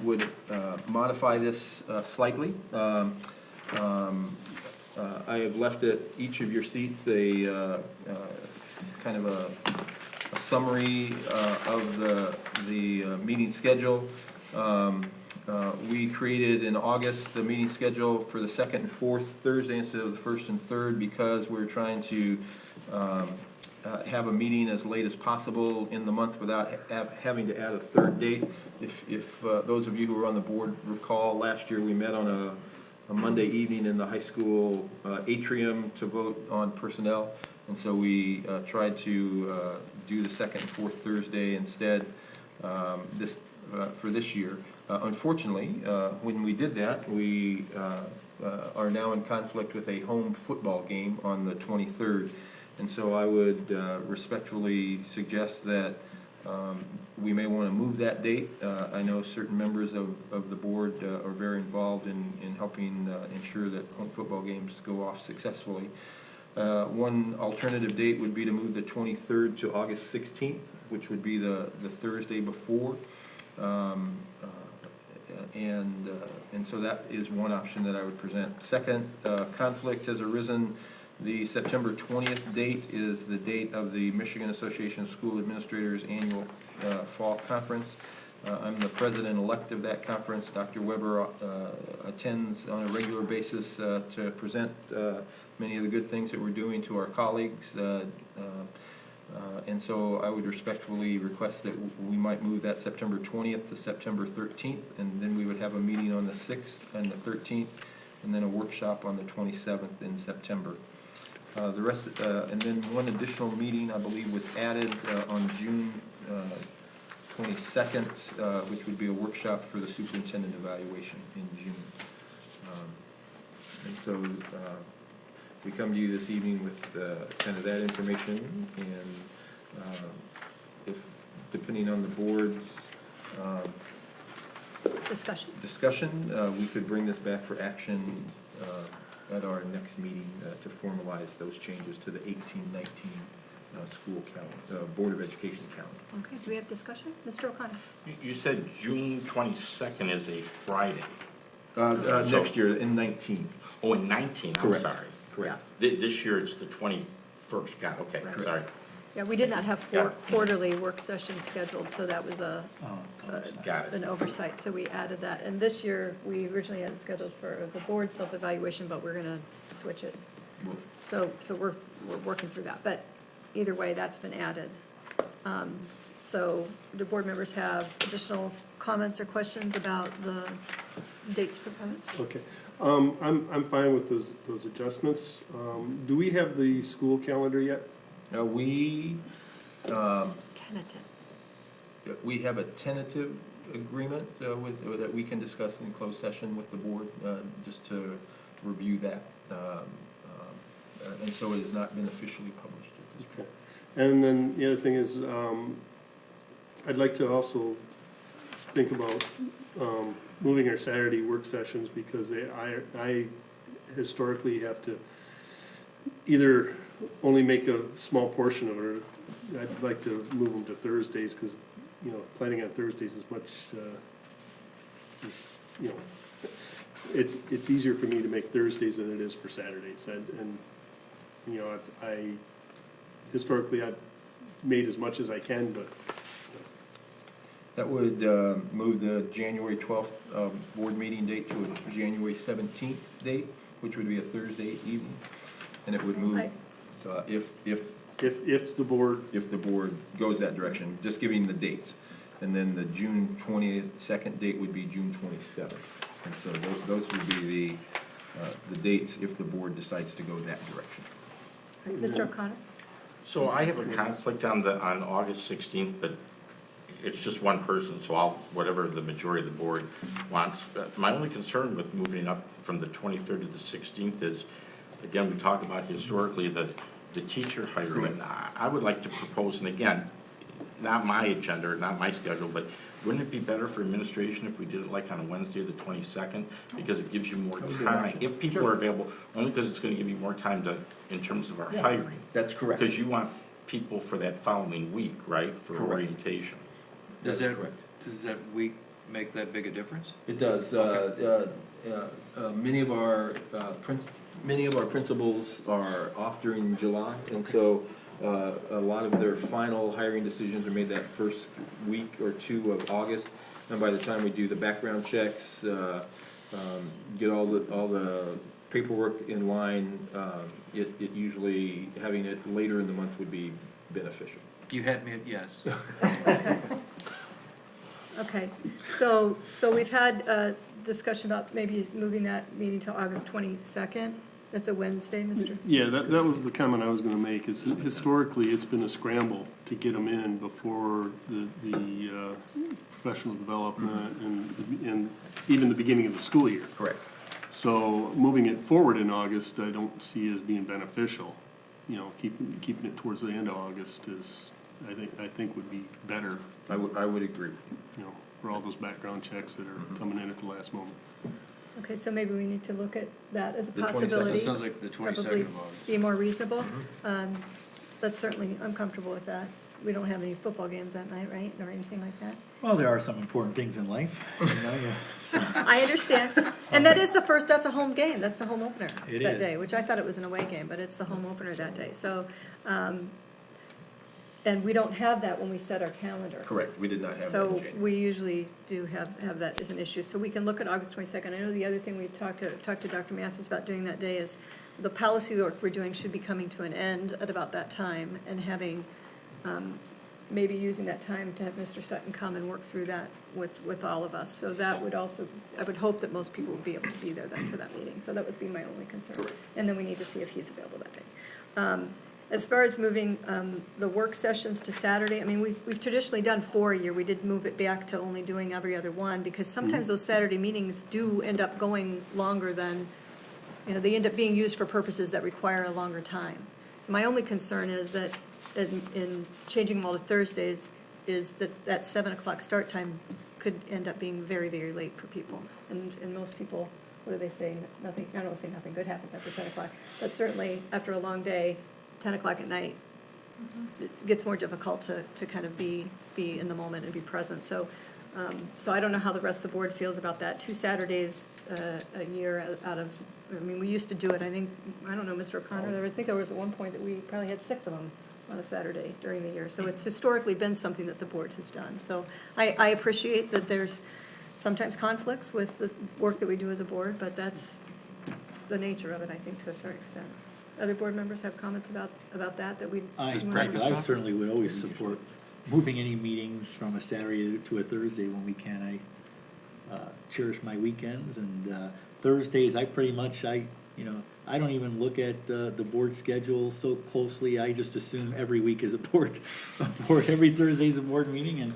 would modify this slightly. I have left at each of your seats a kind of a summary of the meeting schedule. We created in August the meeting schedule for the second and fourth Thursday instead of the first and third because we're trying to have a meeting as late as possible in the month without having to add a third date. If those of you who were on the board recall, last year we met on a Monday evening in the high school atrium to vote on personnel, and so we tried to do the second and fourth Thursday instead for this year. Unfortunately, when we did that, we are now in conflict with a home football game on the 23rd. And so I would respectfully suggest that we may want to move that date. I know certain members of the board are very involved in helping ensure that home football games go off successfully. One alternative date would be to move the 23rd to August 16th, which would be the Thursday before. And so that is one option that I would present. Second, conflict has arisen. The September 20th date is the date of the Michigan Association of School Administrators annual fall conference. I'm the president-elect of that conference. Dr. Weber attends on a regular basis to present many of the good things that we're doing to our colleagues. And so I would respectfully request that we might move that September 20th to September 13th, and then we would have a meeting on the 6th and the 13th, and then a workshop on the 27th in September. The rest, and then one additional meeting, I believe, was added on June 22nd, which would be a workshop for the superintendent evaluation in June. And so we come to you this evening with kind of that information, and if, depending on the board's discussion, we could bring this back for action at our next meeting to formalize those changes to the 18-19 school calendar, Board of Education calendar. Okay, do we have discussion? Mr. O'Connor? You said June 22nd is a Friday. Next year, in 19. Oh, in 19, I'm Correct. sorry. Correct. This year it's the 21st, got it, okay, Right. sorry. Yeah, we did not have Yeah. quarterly work sessions scheduled, so that was Got it. an oversight, so we added that. And this year, we originally had it scheduled for the board self-evaluation, but we're gonna switch it. So we're working through that, but either way, that's been added. So do board members have additional comments or questions about the dates proposed? Okay. I'm fine with those adjustments. Do we have the school calendar yet? Tentative. We have a tentative agreement that we can discuss in closed session with the board, just to review that. And so it has not been officially published at this point. Okay. And then the other thing is, I'd like to also think about moving our Saturday work sessions, because I historically have to either only make a small portion of it, or I'd like to move them to Thursdays, because, planning on Thursdays is much, it's easier for me to make Thursdays than it is for Saturdays. And I historically, I've made as much as I can, but That would move the January 12th board meeting date to a January 17th date, which would be a Thursday evening. And it would move, if if the board goes that direction, just giving the dates. And then the June 22nd date would be June 27th. And so those would be the dates if the board decides to go that direction. Mr. O'Connor? So I have a conflict on August 16th, but it's just one person, so whatever the majority of the board wants. My only concern with moving up from the 23rd to the 16th is, again, we talk about historically the teacher hiring. I would like to propose, and again, not my agenda, or not my schedule, but wouldn't it be better for administration if we did it like on a Wednesday or the 22nd? Because it gives you more time, if people are available, only because it's going to give you more time in terms of our hiring. That's correct. Because you want people for that following week, right, for Correct. orientation. Does That's that, correct. does that week make that big a difference? It does. Many of our principals are off during July, and so a lot of their final hiring decisions are made that first week or two of August. And by the time we do the background checks, get all the paperwork in line, it usually, having it later in the month would be beneficial. You had me at yes. Okay, so we've had a discussion about maybe moving that meeting to August 22nd. That's a Wednesday, Mr.? Yeah, that was the comment I was going to make, is historically, it's been a scramble to get them in before the professional development and even the beginning of the school year. Correct. So moving it forward in August, I don't see as being beneficial. Keeping it towards the end of August is, I think would be better, I would agree. for all those background checks that are coming in at the last moment. Okay, so maybe we need to look at that as a The 22nd. possibility. That sounds like the 22nd Probably of August. be more reasonable. That's certainly, I'm comfortable with that. We don't have any football games that night, right, or anything like that? Well, there are some important things in life. I understand. And that is that's a home game. That's the home opener It that is. day, which I thought it was an away game, but it's the home opener that day. So, and we don't have that when we set our calendar. Correct. We did not have that in So January. we usually do have that as an issue. So we can look at August 22nd. I know the other thing we talked to Dr. Matthews about doing that day is the policy work we're doing should be coming to an end at about that time, and having maybe using that time to have Mr. Sutton come and work through that with all of us. So that would also, I would hope that most people would be able to be there then for that meeting. So that would be my only concern. And then we need to see if he's available that day. As far as moving the work sessions to Saturday, I mean, we've traditionally done 4 a year. We did move it back to only doing every other one, because sometimes those Saturday meetings do end up going longer than, they end up being used for purposes that require a longer time. So my only concern is that in changing them all to Thursdays, is that 7 o'clock start time could end up being very, very late for people. And most people, what do they say? Nothing, I don't want to say nothing good happens after 10 o'clock, but certainly after a long day, 10 o'clock at night, it gets more difficult to kind of be in the moment and be present. So I don't know how the rest of the board feels about that. 2 Saturdays a year out of, I mean, we used to do it, I don't know, Mr. O'Connor, I think there was at one point that we probably had 6 of them on a Saturday during the year. So it's historically been something that the board has done. So I appreciate that there's sometimes conflicts with the work that we do as a board, but that's the nature of it, I think, to a certain extent. Other board members have comments about that we. I certainly would always support moving any meetings from a Saturday to a Thursday when we can. I cherish my weekends, and Thursdays I pretty much I don't even look at the board schedule so closely. I just assume every week is a board every Thursday is a board meeting,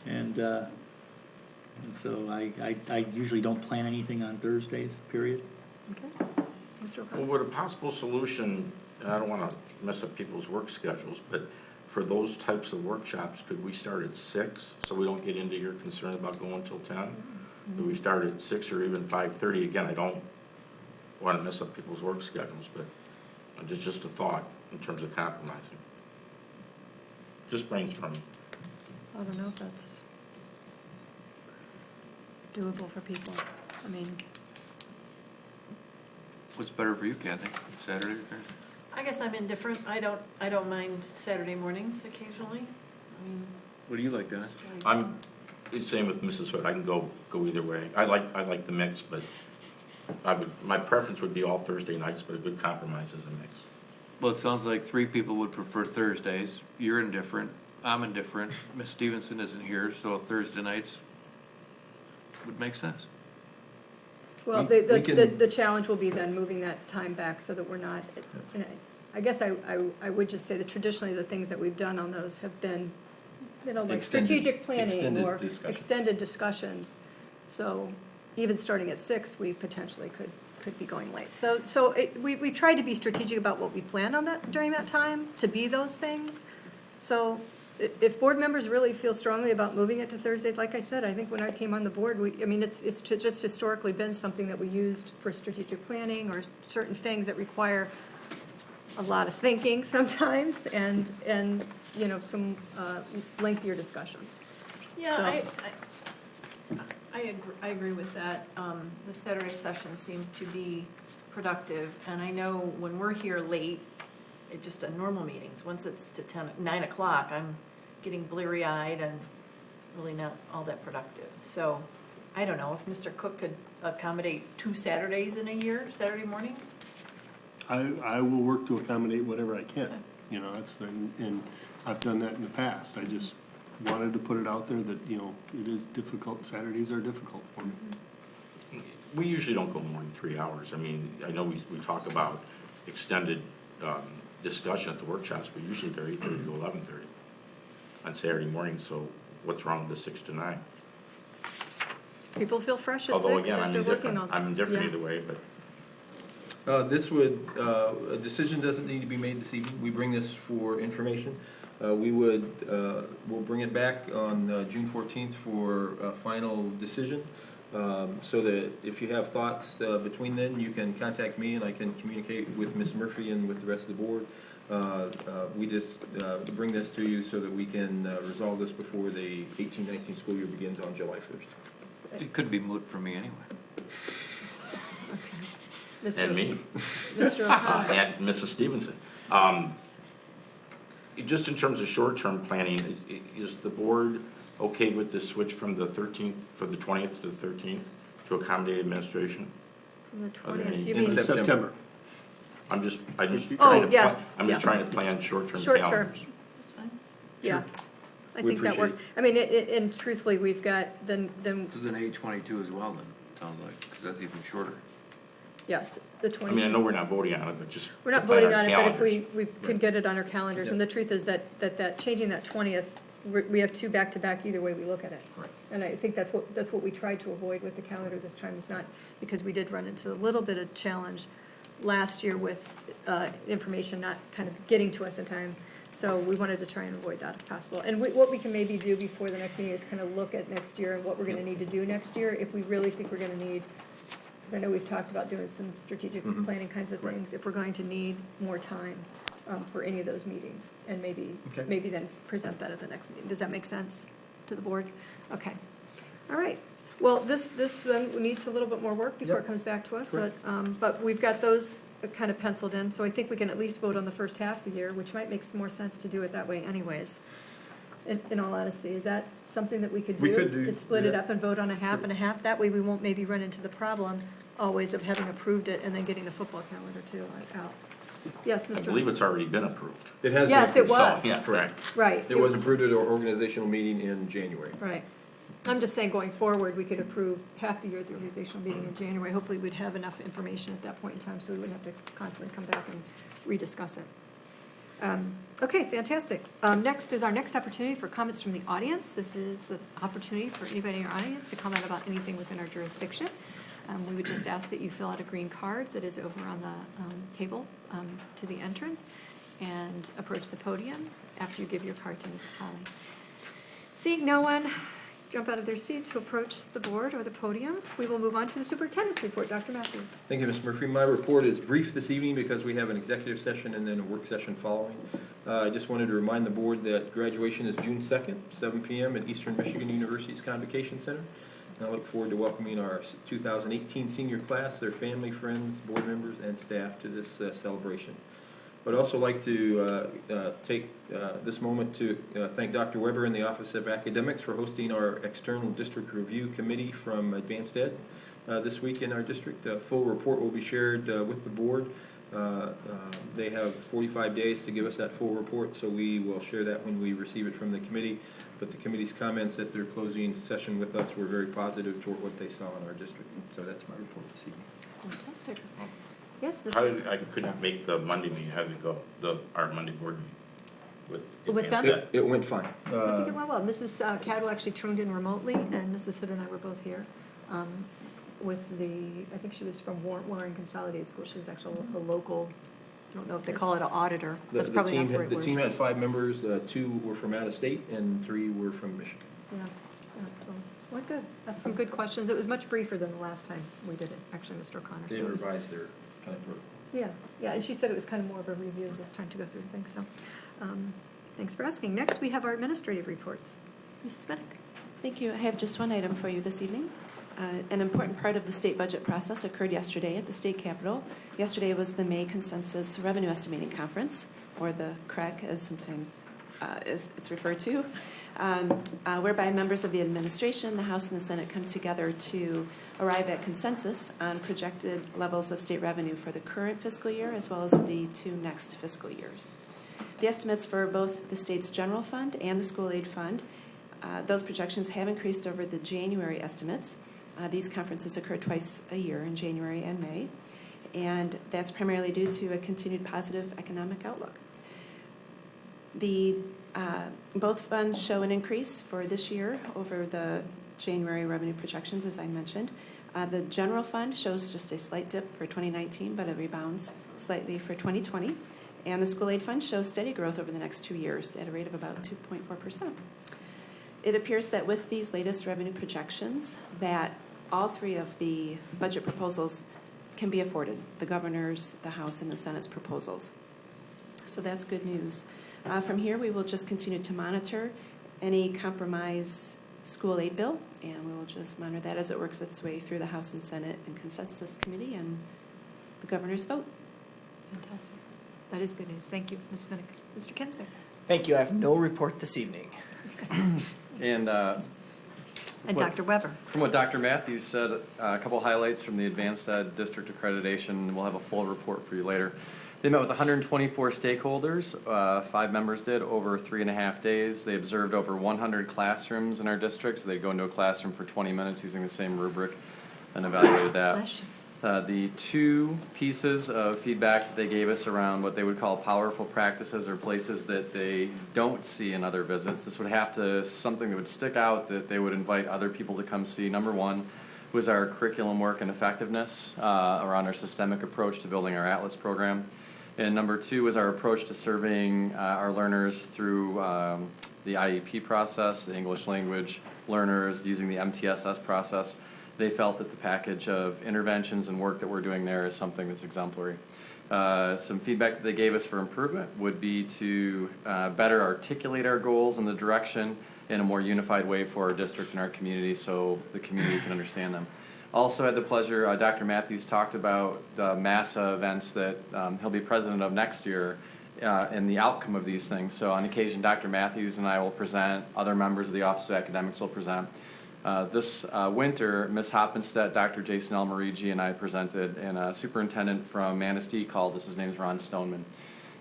and so I usually don't plan anything on Thursdays. Period. Okay. Mr. O'Connor? Well, would a possible solution, and I don't want to mess up people's work schedules, but for those types of workshops, could we start at 6 so we don't get into your concern about going till 10? Could we start at 6 or even 5:30? Again, I don't want to mess up people's work schedules, but just a thought in terms of compromising. Just brainstorming. I don't know if that's doable for people. I mean, What's better for you, Kathy? Saturday or Thursday? I guess I'm indifferent. I don't mind Saturday mornings occasionally. I mean, What do you like, Dennis? I'm the same with Mrs. Hood. I can go either way. I like the mix, but my preference would be all Thursday nights, but a good compromise is a mix. Well, it sounds like 3 people would prefer Thursdays. You're indifferent. I'm indifferent. Miss Stevenson isn't here, so Thursday nights would make sense. well, We can- the challenge will be then moving that time back so that we're not, I guess I would just say that traditionally the things that we've done on those have been, like strategic planning or extended discussions. So even starting at 6, we potentially could be going late. So we tried to be strategic about what we planned on that during that time, to be those things. So if board members really feel strongly about moving it to Thursdays, like I said, I think when I came on the board, it's just historically been something that we used for strategic planning or certain things that require a lot of thinking sometimes and some lengthier discussions. yeah, So- I agree with that. The Saturday sessions seem to be productive, and I know when we're here late, just on normal meetings, once it's to 9 o'clock, I'm getting bleary-eyed and really not all that productive. So I don't know if Mr. Cook could accommodate 2 Saturdays in a year, Saturday mornings? I will work to accommodate whatever I can, and I've done that in the past. I just wanted to put it out there that, it is difficult, Saturdays are difficult for me. We usually don't go more than 3 hours. I mean, I know we talk about extended discussion at the workshops, but usually they're 8:30 to 11:30 on Saturday morning, so what's wrong with the 6 to 9? People feel fresh at 6 Although again, after working all day. I'm indifferent Yeah. either way, but A decision doesn't need to be made this evening. We bring this for information. We'll bring it back on June 14th for a final decision. So that if you have thoughts between then, you can contact me and I can communicate with Ms. Murphy and with the rest of the board. We just bring this to you so that we can resolve this before the 18-19 school year begins on July 1st. It could be moot for me anyway. and me, Mr. O'Connor. and Mrs. Stevenson. Just in terms of short-term planning, is the board okay with the switch from the 20th to the 13th to accommodate administration? From the Are there 20th, any- you in mean, September. September. I'm just Oh, trying to yeah, I'm just yeah. trying to plan short-term Short-term. calendars. That's fine. Yeah. I We think that works. appreciate I mean, and truthfully, we've got, then, So then 8/22 as well then, sounds like, because that's even shorter. yes, the I mean, I 20th. know we're not voting on it, but just. We're not to plan voting our on it, but if calendars. we could get it on our calendars. And the truth is that changing that 20th, we have two back-to-back either way we look at it. Right. And I think that's what we tried to avoid with the calendar this time, is not, because we did run into a little bit of challenge last year with information not kind of getting to us in time. So we wanted to try and avoid that if possible. And what we can maybe do before the next meeting is kind of look at next year and what we're going to need to do next year if we really think we're going to need, because I know we've talked about doing some strategic planning kinds of Right. things, if we're going to need more time for any of those meetings, and maybe Okay. then present that at the next meeting. Does that make sense to the board? Okay. All right. Well, this needs a little bit more work before it comes back to us, but we've got those kind of penciled in, so I think we can at least vote on the first half of the year, which might make some more sense to do it that way anyways, in all honesty. Is that something that we could do? We could do Is split it that. up and vote on a half and a half? That way we won't maybe run into the problem always of having approved it and then getting the football calendar too out. Yes, Mr. I believe it's already been approved. It has been Yes, it approved. was. So, yeah, correct. Right. It was approved at our organizational meeting in January. Right. I'm just saying, going forward, we could approve half the year at the organizational meeting in January. Hopefully, we'd have enough information at that point in time, so we wouldn't have to constantly come back and rediscuss it. Okay, fantastic. Next is our next opportunity for comments from the audience. This is an opportunity for anybody in our audience to comment about anything within our jurisdiction. We would just ask that you fill out a green card that is over on the table to the entrance and approach the podium after you give your card to Mrs. Holly. Seeing no one jump out of their seat to approach the board or the podium, we will move on to the superintendent's report. Dr. Matthews. Thank you, Ms. Murphy. My report is brief this evening because we have an executive session and then a work session following. I just wanted to remind the board that graduation is June 2nd, 7 p.m. at Eastern Michigan University's Convocation Center. And I look forward to welcoming our 2018 senior class, their family, friends, board members, and staff to this celebration. I'd also like to take this moment to thank Dr. Weber and the Office of Academics for hosting our external district review committee from Advanced Ed this week in our district. A full report will be shared with the board. They have 45 days to give us that full report, so we will share that when we receive it from the committee. But the committee's comments at their closing session with us were very positive toward what they saw in our district. So that's my report this evening. Fantastic. Yes, How Mr. did, I could not make the Monday meeting, how did it go, our Monday board meeting with? With them? Advanced Ed? It went fine. I think it went well. Mrs. Cadwell actually tuned in remotely, and Mrs. Hood and I were both here with I think she was from Warren Consolidated School. She was actually a local, I don't know if they call it an auditor. That's probably not the right word. The team had 5 members, 2 were from out of state and 3 were from Michigan. Yeah, so, went good. That's some good questions. It was much briefer than the last time we did it, actually, Mr. O'Connor. They So it was- revised their kind of. Yeah, and she said it was kind of more of a review this time to go through things, so, thanks for asking. Next, we have our administrative reports. Mrs. Minnick. Thank you. I have just one item for you this evening. An important part of the state budget process occurred yesterday at the state capitol. Yesterday was the May Consensus Revenue Estimating Conference, or the CREC as sometimes it's referred to, whereby members of the administration, the House and the Senate come together to arrive at consensus on projected levels of state revenue for the current fiscal year as well as the 2 next fiscal years. The estimates for both the state's general fund and the school aid fund, those projections have increased over the January estimates. These conferences occur twice a year in January and May, and that's primarily due to a continued positive economic outlook. Both funds show an increase for this year over the January revenue projections, as I mentioned. The general fund shows just a slight dip for 2019, but it rebounds slightly for 2020. And the school aid fund shows steady growth over the next 2 years at a rate of about 2.4%. It appears that with these latest revenue projections that all 3 of the budget proposals can be afforded, the governor's, the House, and the Senate's proposals. So that's good news. From here, we will just continue to monitor any compromise school aid bill, and we will just monitor that as it works its way through the House and Senate and Consensus Committee and the governor's vote. Fantastic. That is good news. Thank you, Ms. Minnick. Mr. Kinzer. Thank you. I have no report this evening. And And Dr. Weber. from what Dr. Matthews said, a couple highlights from the Advanced Ed District Accreditation. We'll have a full report for you later. They met with 124 stakeholders, 5 members did, over 3.5 days. They observed over 100 classrooms in our district, so they'd go into a classroom for 20 minutes using the same rubric and evaluated that. Bless you. The 2 pieces of feedback that they gave us around what they would call powerful practices or places that they don't see in other visits. This would have to, something that would stick out that they would invite other people to come see. Number 1 was our curriculum work and effectiveness around our systemic approach to building our Atlas program. And number 2 was our approach to serving our learners through the IEP process, the English language learners, using the MTSS process. They felt that the package of interventions and work that we're doing there is something that's exemplary. Some feedback that they gave us for improvement would be to better articulate our goals and the direction in a more unified way for our district and our community so the community can understand them. Also had the pleasure, Dr. Matthews talked about the MASA events that he'll be president of next year and the outcome of these things. So on occasion, Dr. Matthews and I will present, other members of the Office of Academics will present. This winter, Ms. Hoppenstedt, Dr. Jason Almarigi, and I presented, and a superintendent from Manistee called us. His name is Ron Stoneman.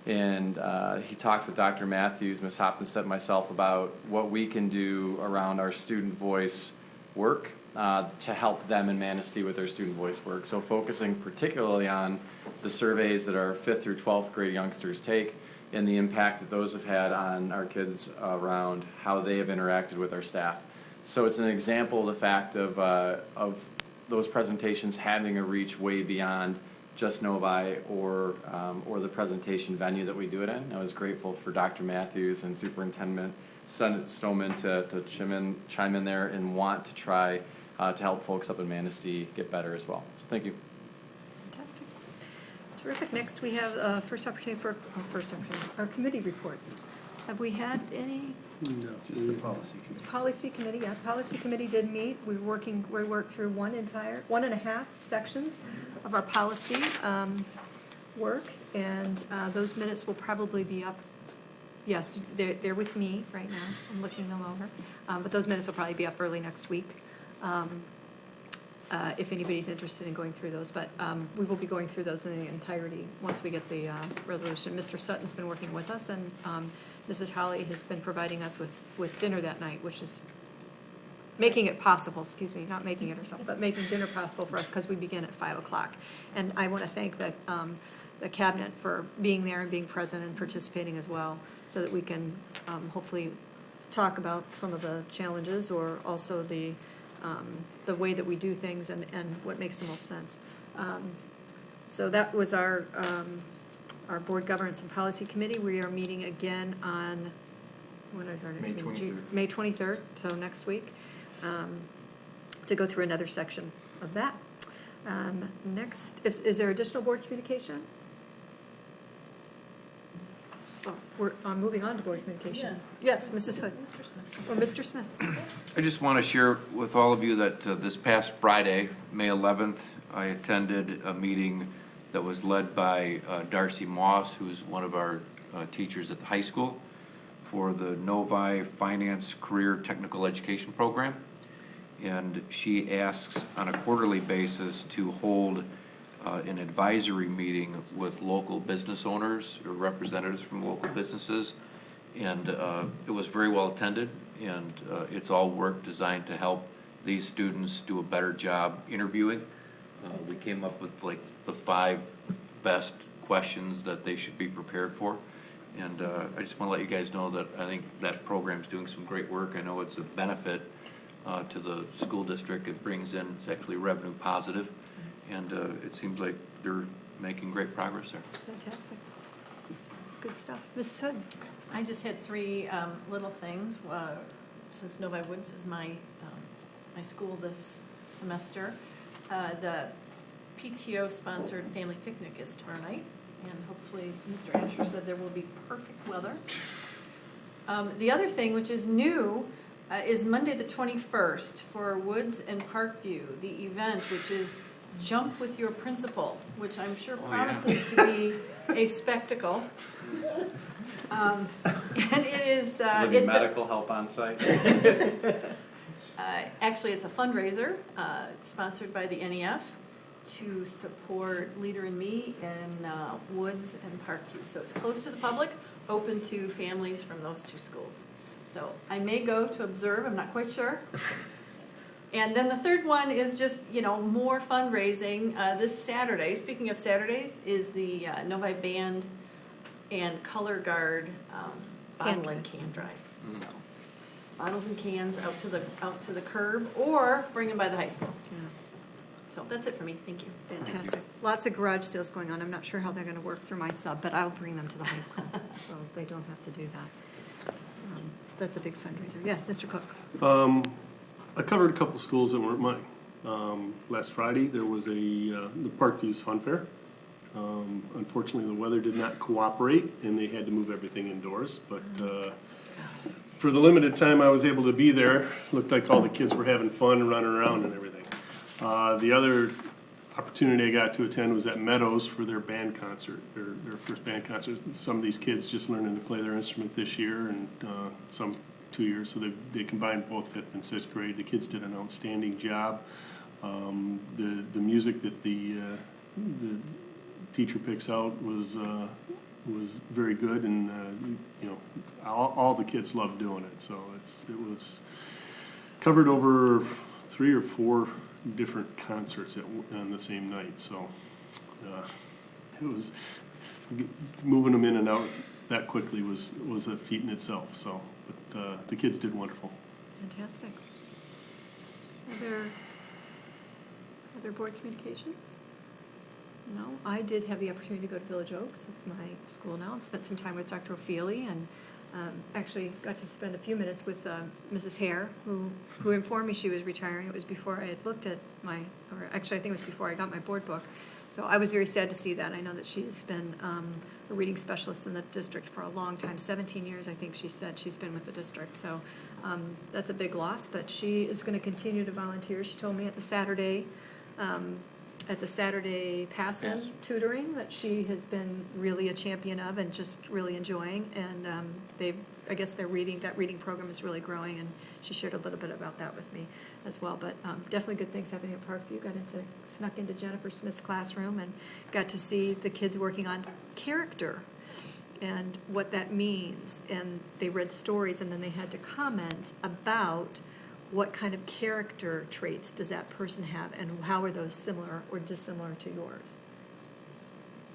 And he talked with Dr. Matthews, Ms. Hoppenstedt, and myself about what we can do around our student voice work to help them in Manistee with their student voice work. So focusing particularly on the surveys that our 5th through 12th grade youngsters take and the impact that those have had on our kids around how they have interacted with our staff. So it's an example of the fact of those presentations having a reach way beyond just Novi or the presentation venue that we do it in. I was grateful for Dr. Matthews and Superintendent Stoneman to chime in there and want to try to help folks up in Manistee get better as well. So thank you. Fantastic. Terrific. Next, we have first opportunity for our committee reports. Have we had any? No. Just the policy committee. Policy committee, yeah. Policy committee did meet. We worked through 1.5 sections of our policy work, and those minutes will probably be up. Yes, they're with me right now. I'm looking them over. But those minutes will probably be up early next week. If anybody's interested in going through those, but we will be going through those in the entirety once we get the resolution. Mr. Sutton's been working with us, and Mrs. Holly has been providing us with dinner that night, which is making it possible, not making it herself, but making dinner possible for us because we begin at 5 o'clock. And I want to thank the cabinet for being there and being present and participating as well, so that we can hopefully talk about some of the challenges or also the way that we do things and what makes the most sense. So that was our Board Governance and Policy Committee. We are meeting again on, when is our next meeting? May 23rd, so next week, to go through another section of that. Next, is there additional board communication? We're moving on to board communication. Yeah. Yes, Mrs. Hood. Mr. Smith. Or Mr. Smith. I just want to share with all of you that this past Friday, May 11th, I attended a meeting that was led by Darcy Moss, who's one of our teachers at the high school, for the Novi Finance Career Technical Education Program. And she asks on a quarterly basis to hold an advisory meeting with local business owners or representatives from local businesses. And it was very well attended, and it's all work designed to help these students do a better job interviewing. We came up with like the 5 best questions that they should be prepared for. And I just want to let you guys know that I think that program's doing some great work. I know it's a benefit to the school district. It brings in, it's actually revenue positive. And it seems like they're making great progress there. Fantastic. Good stuff. Mrs. Hood. I just had 3 little things. Since Novi Woods is my school this semester, the PTO-sponsored family picnic is tomorrow night, and hopefully Mr. Asher said there will be perfect weather. The other thing, which is new, is Monday the 21st for Woods and Parkview, the event, which is Jump with Your Principal, which I'm sure promises to be a spectacle. And it is... Will there be medical help on site? Actually, it's a fundraiser sponsored by the NEF, to support Leader in Me in Woods and Parkview. So it's close to the public, open to families from those two schools. So I may go to observe, I'm not quite sure. And then the third one is just, more fundraising. This Saturday, speaking of Saturdays, is the Novi Band and Color Guard bottle and can drive. So bottles and cans out to the curb or bring them by the high school. So that's it for me. Thank you. Fantastic. Lots of garage sales going on. I'm not sure how they're going to work through my sub, but I'll bring them to the high school, so they don't have to do that. That's a big fundraiser. Yes, Mr. Cook. I covered a couple schools that weren't mine. Last Friday, there was the Parkview's Fun Fair. Unfortunately, the weather did not cooperate, and they had to move everything indoors. But for the limited time I was able to be there, looked like all the kids were having fun and running around and everything. The other opportunity I got to attend was at Meadows for their band concert, their first band concert. Some of these kids just learning to play their instrument this year, and some 2 years, so they combined both 5th and 6th grade. The kids did an outstanding job. The music that the teacher picks out was very good, and all the kids loved doing it. So it was covered over 3 or 4 different concerts on the same night. So it was moving them in and out that quickly was a feat in itself. So, but the kids did wonderful. Fantastic. Other board communication? No, I did have the opportunity to go to Village Oaks. It's my school now. I spent some time with Dr. O'Feely, and actually got to spend a few minutes with Mrs. Hare, who informed me she was retiring. It was before I had looked at I think it was before I got my board book. So I was very sad to see that. I know that she has been a reading specialist in the district for a long time, 17 years, I think she said she's been with the district. So that's a big loss, but she is going to continue to volunteer. She told me at the Saturday pass-in tutoring that she has been really a champion of and just really enjoying. And I guess that reading program is really growing, and she shared a little bit about that with me as well. But definitely good things happening at Parkview. Snuck into Jennifer Smith's classroom and got to see the kids working on character and what that means. And they read stories, and then they had to comment about what kind of character traits does that person have, and how are those similar or dissimilar to yours?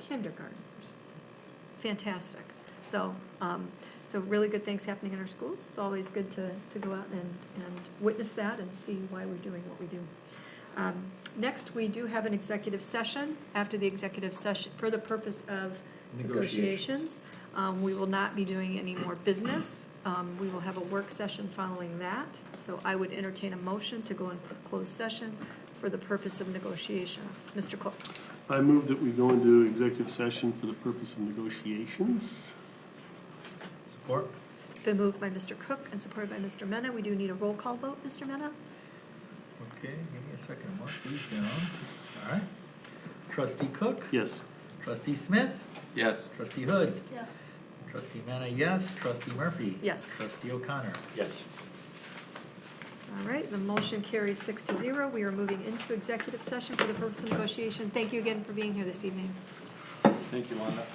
Kindergartners. Fantastic. So really good things happening in our schools. It's always good to go out and witness that and see why we're doing what we do. Next, we do have an executive session. After the executive session, for the purpose of negotiations, we will not be doing any more business. We will have a work session following that. So I would entertain a motion to go into closed session for the purpose of negotiations. Mr. Cook. I move that we go into executive session for the purpose of negotiations. Support. It's been moved by Mr. Cook and supported by Mr. Mena. We do need a roll call vote, Mr. Mena. Okay, give me a second. Mark these down. All right. Trustee Cook? Yes. Trustee Smith? Yes. Trustee Hood? Yes. Trustee Mena, yes. Trustee Murphy? Yes. Trustee O'Connor? Yes. All right, the motion carries 6-0. We are moving into executive session for the purpose of negotiation. Thank you again for being here this evening. Thank you, Wanda.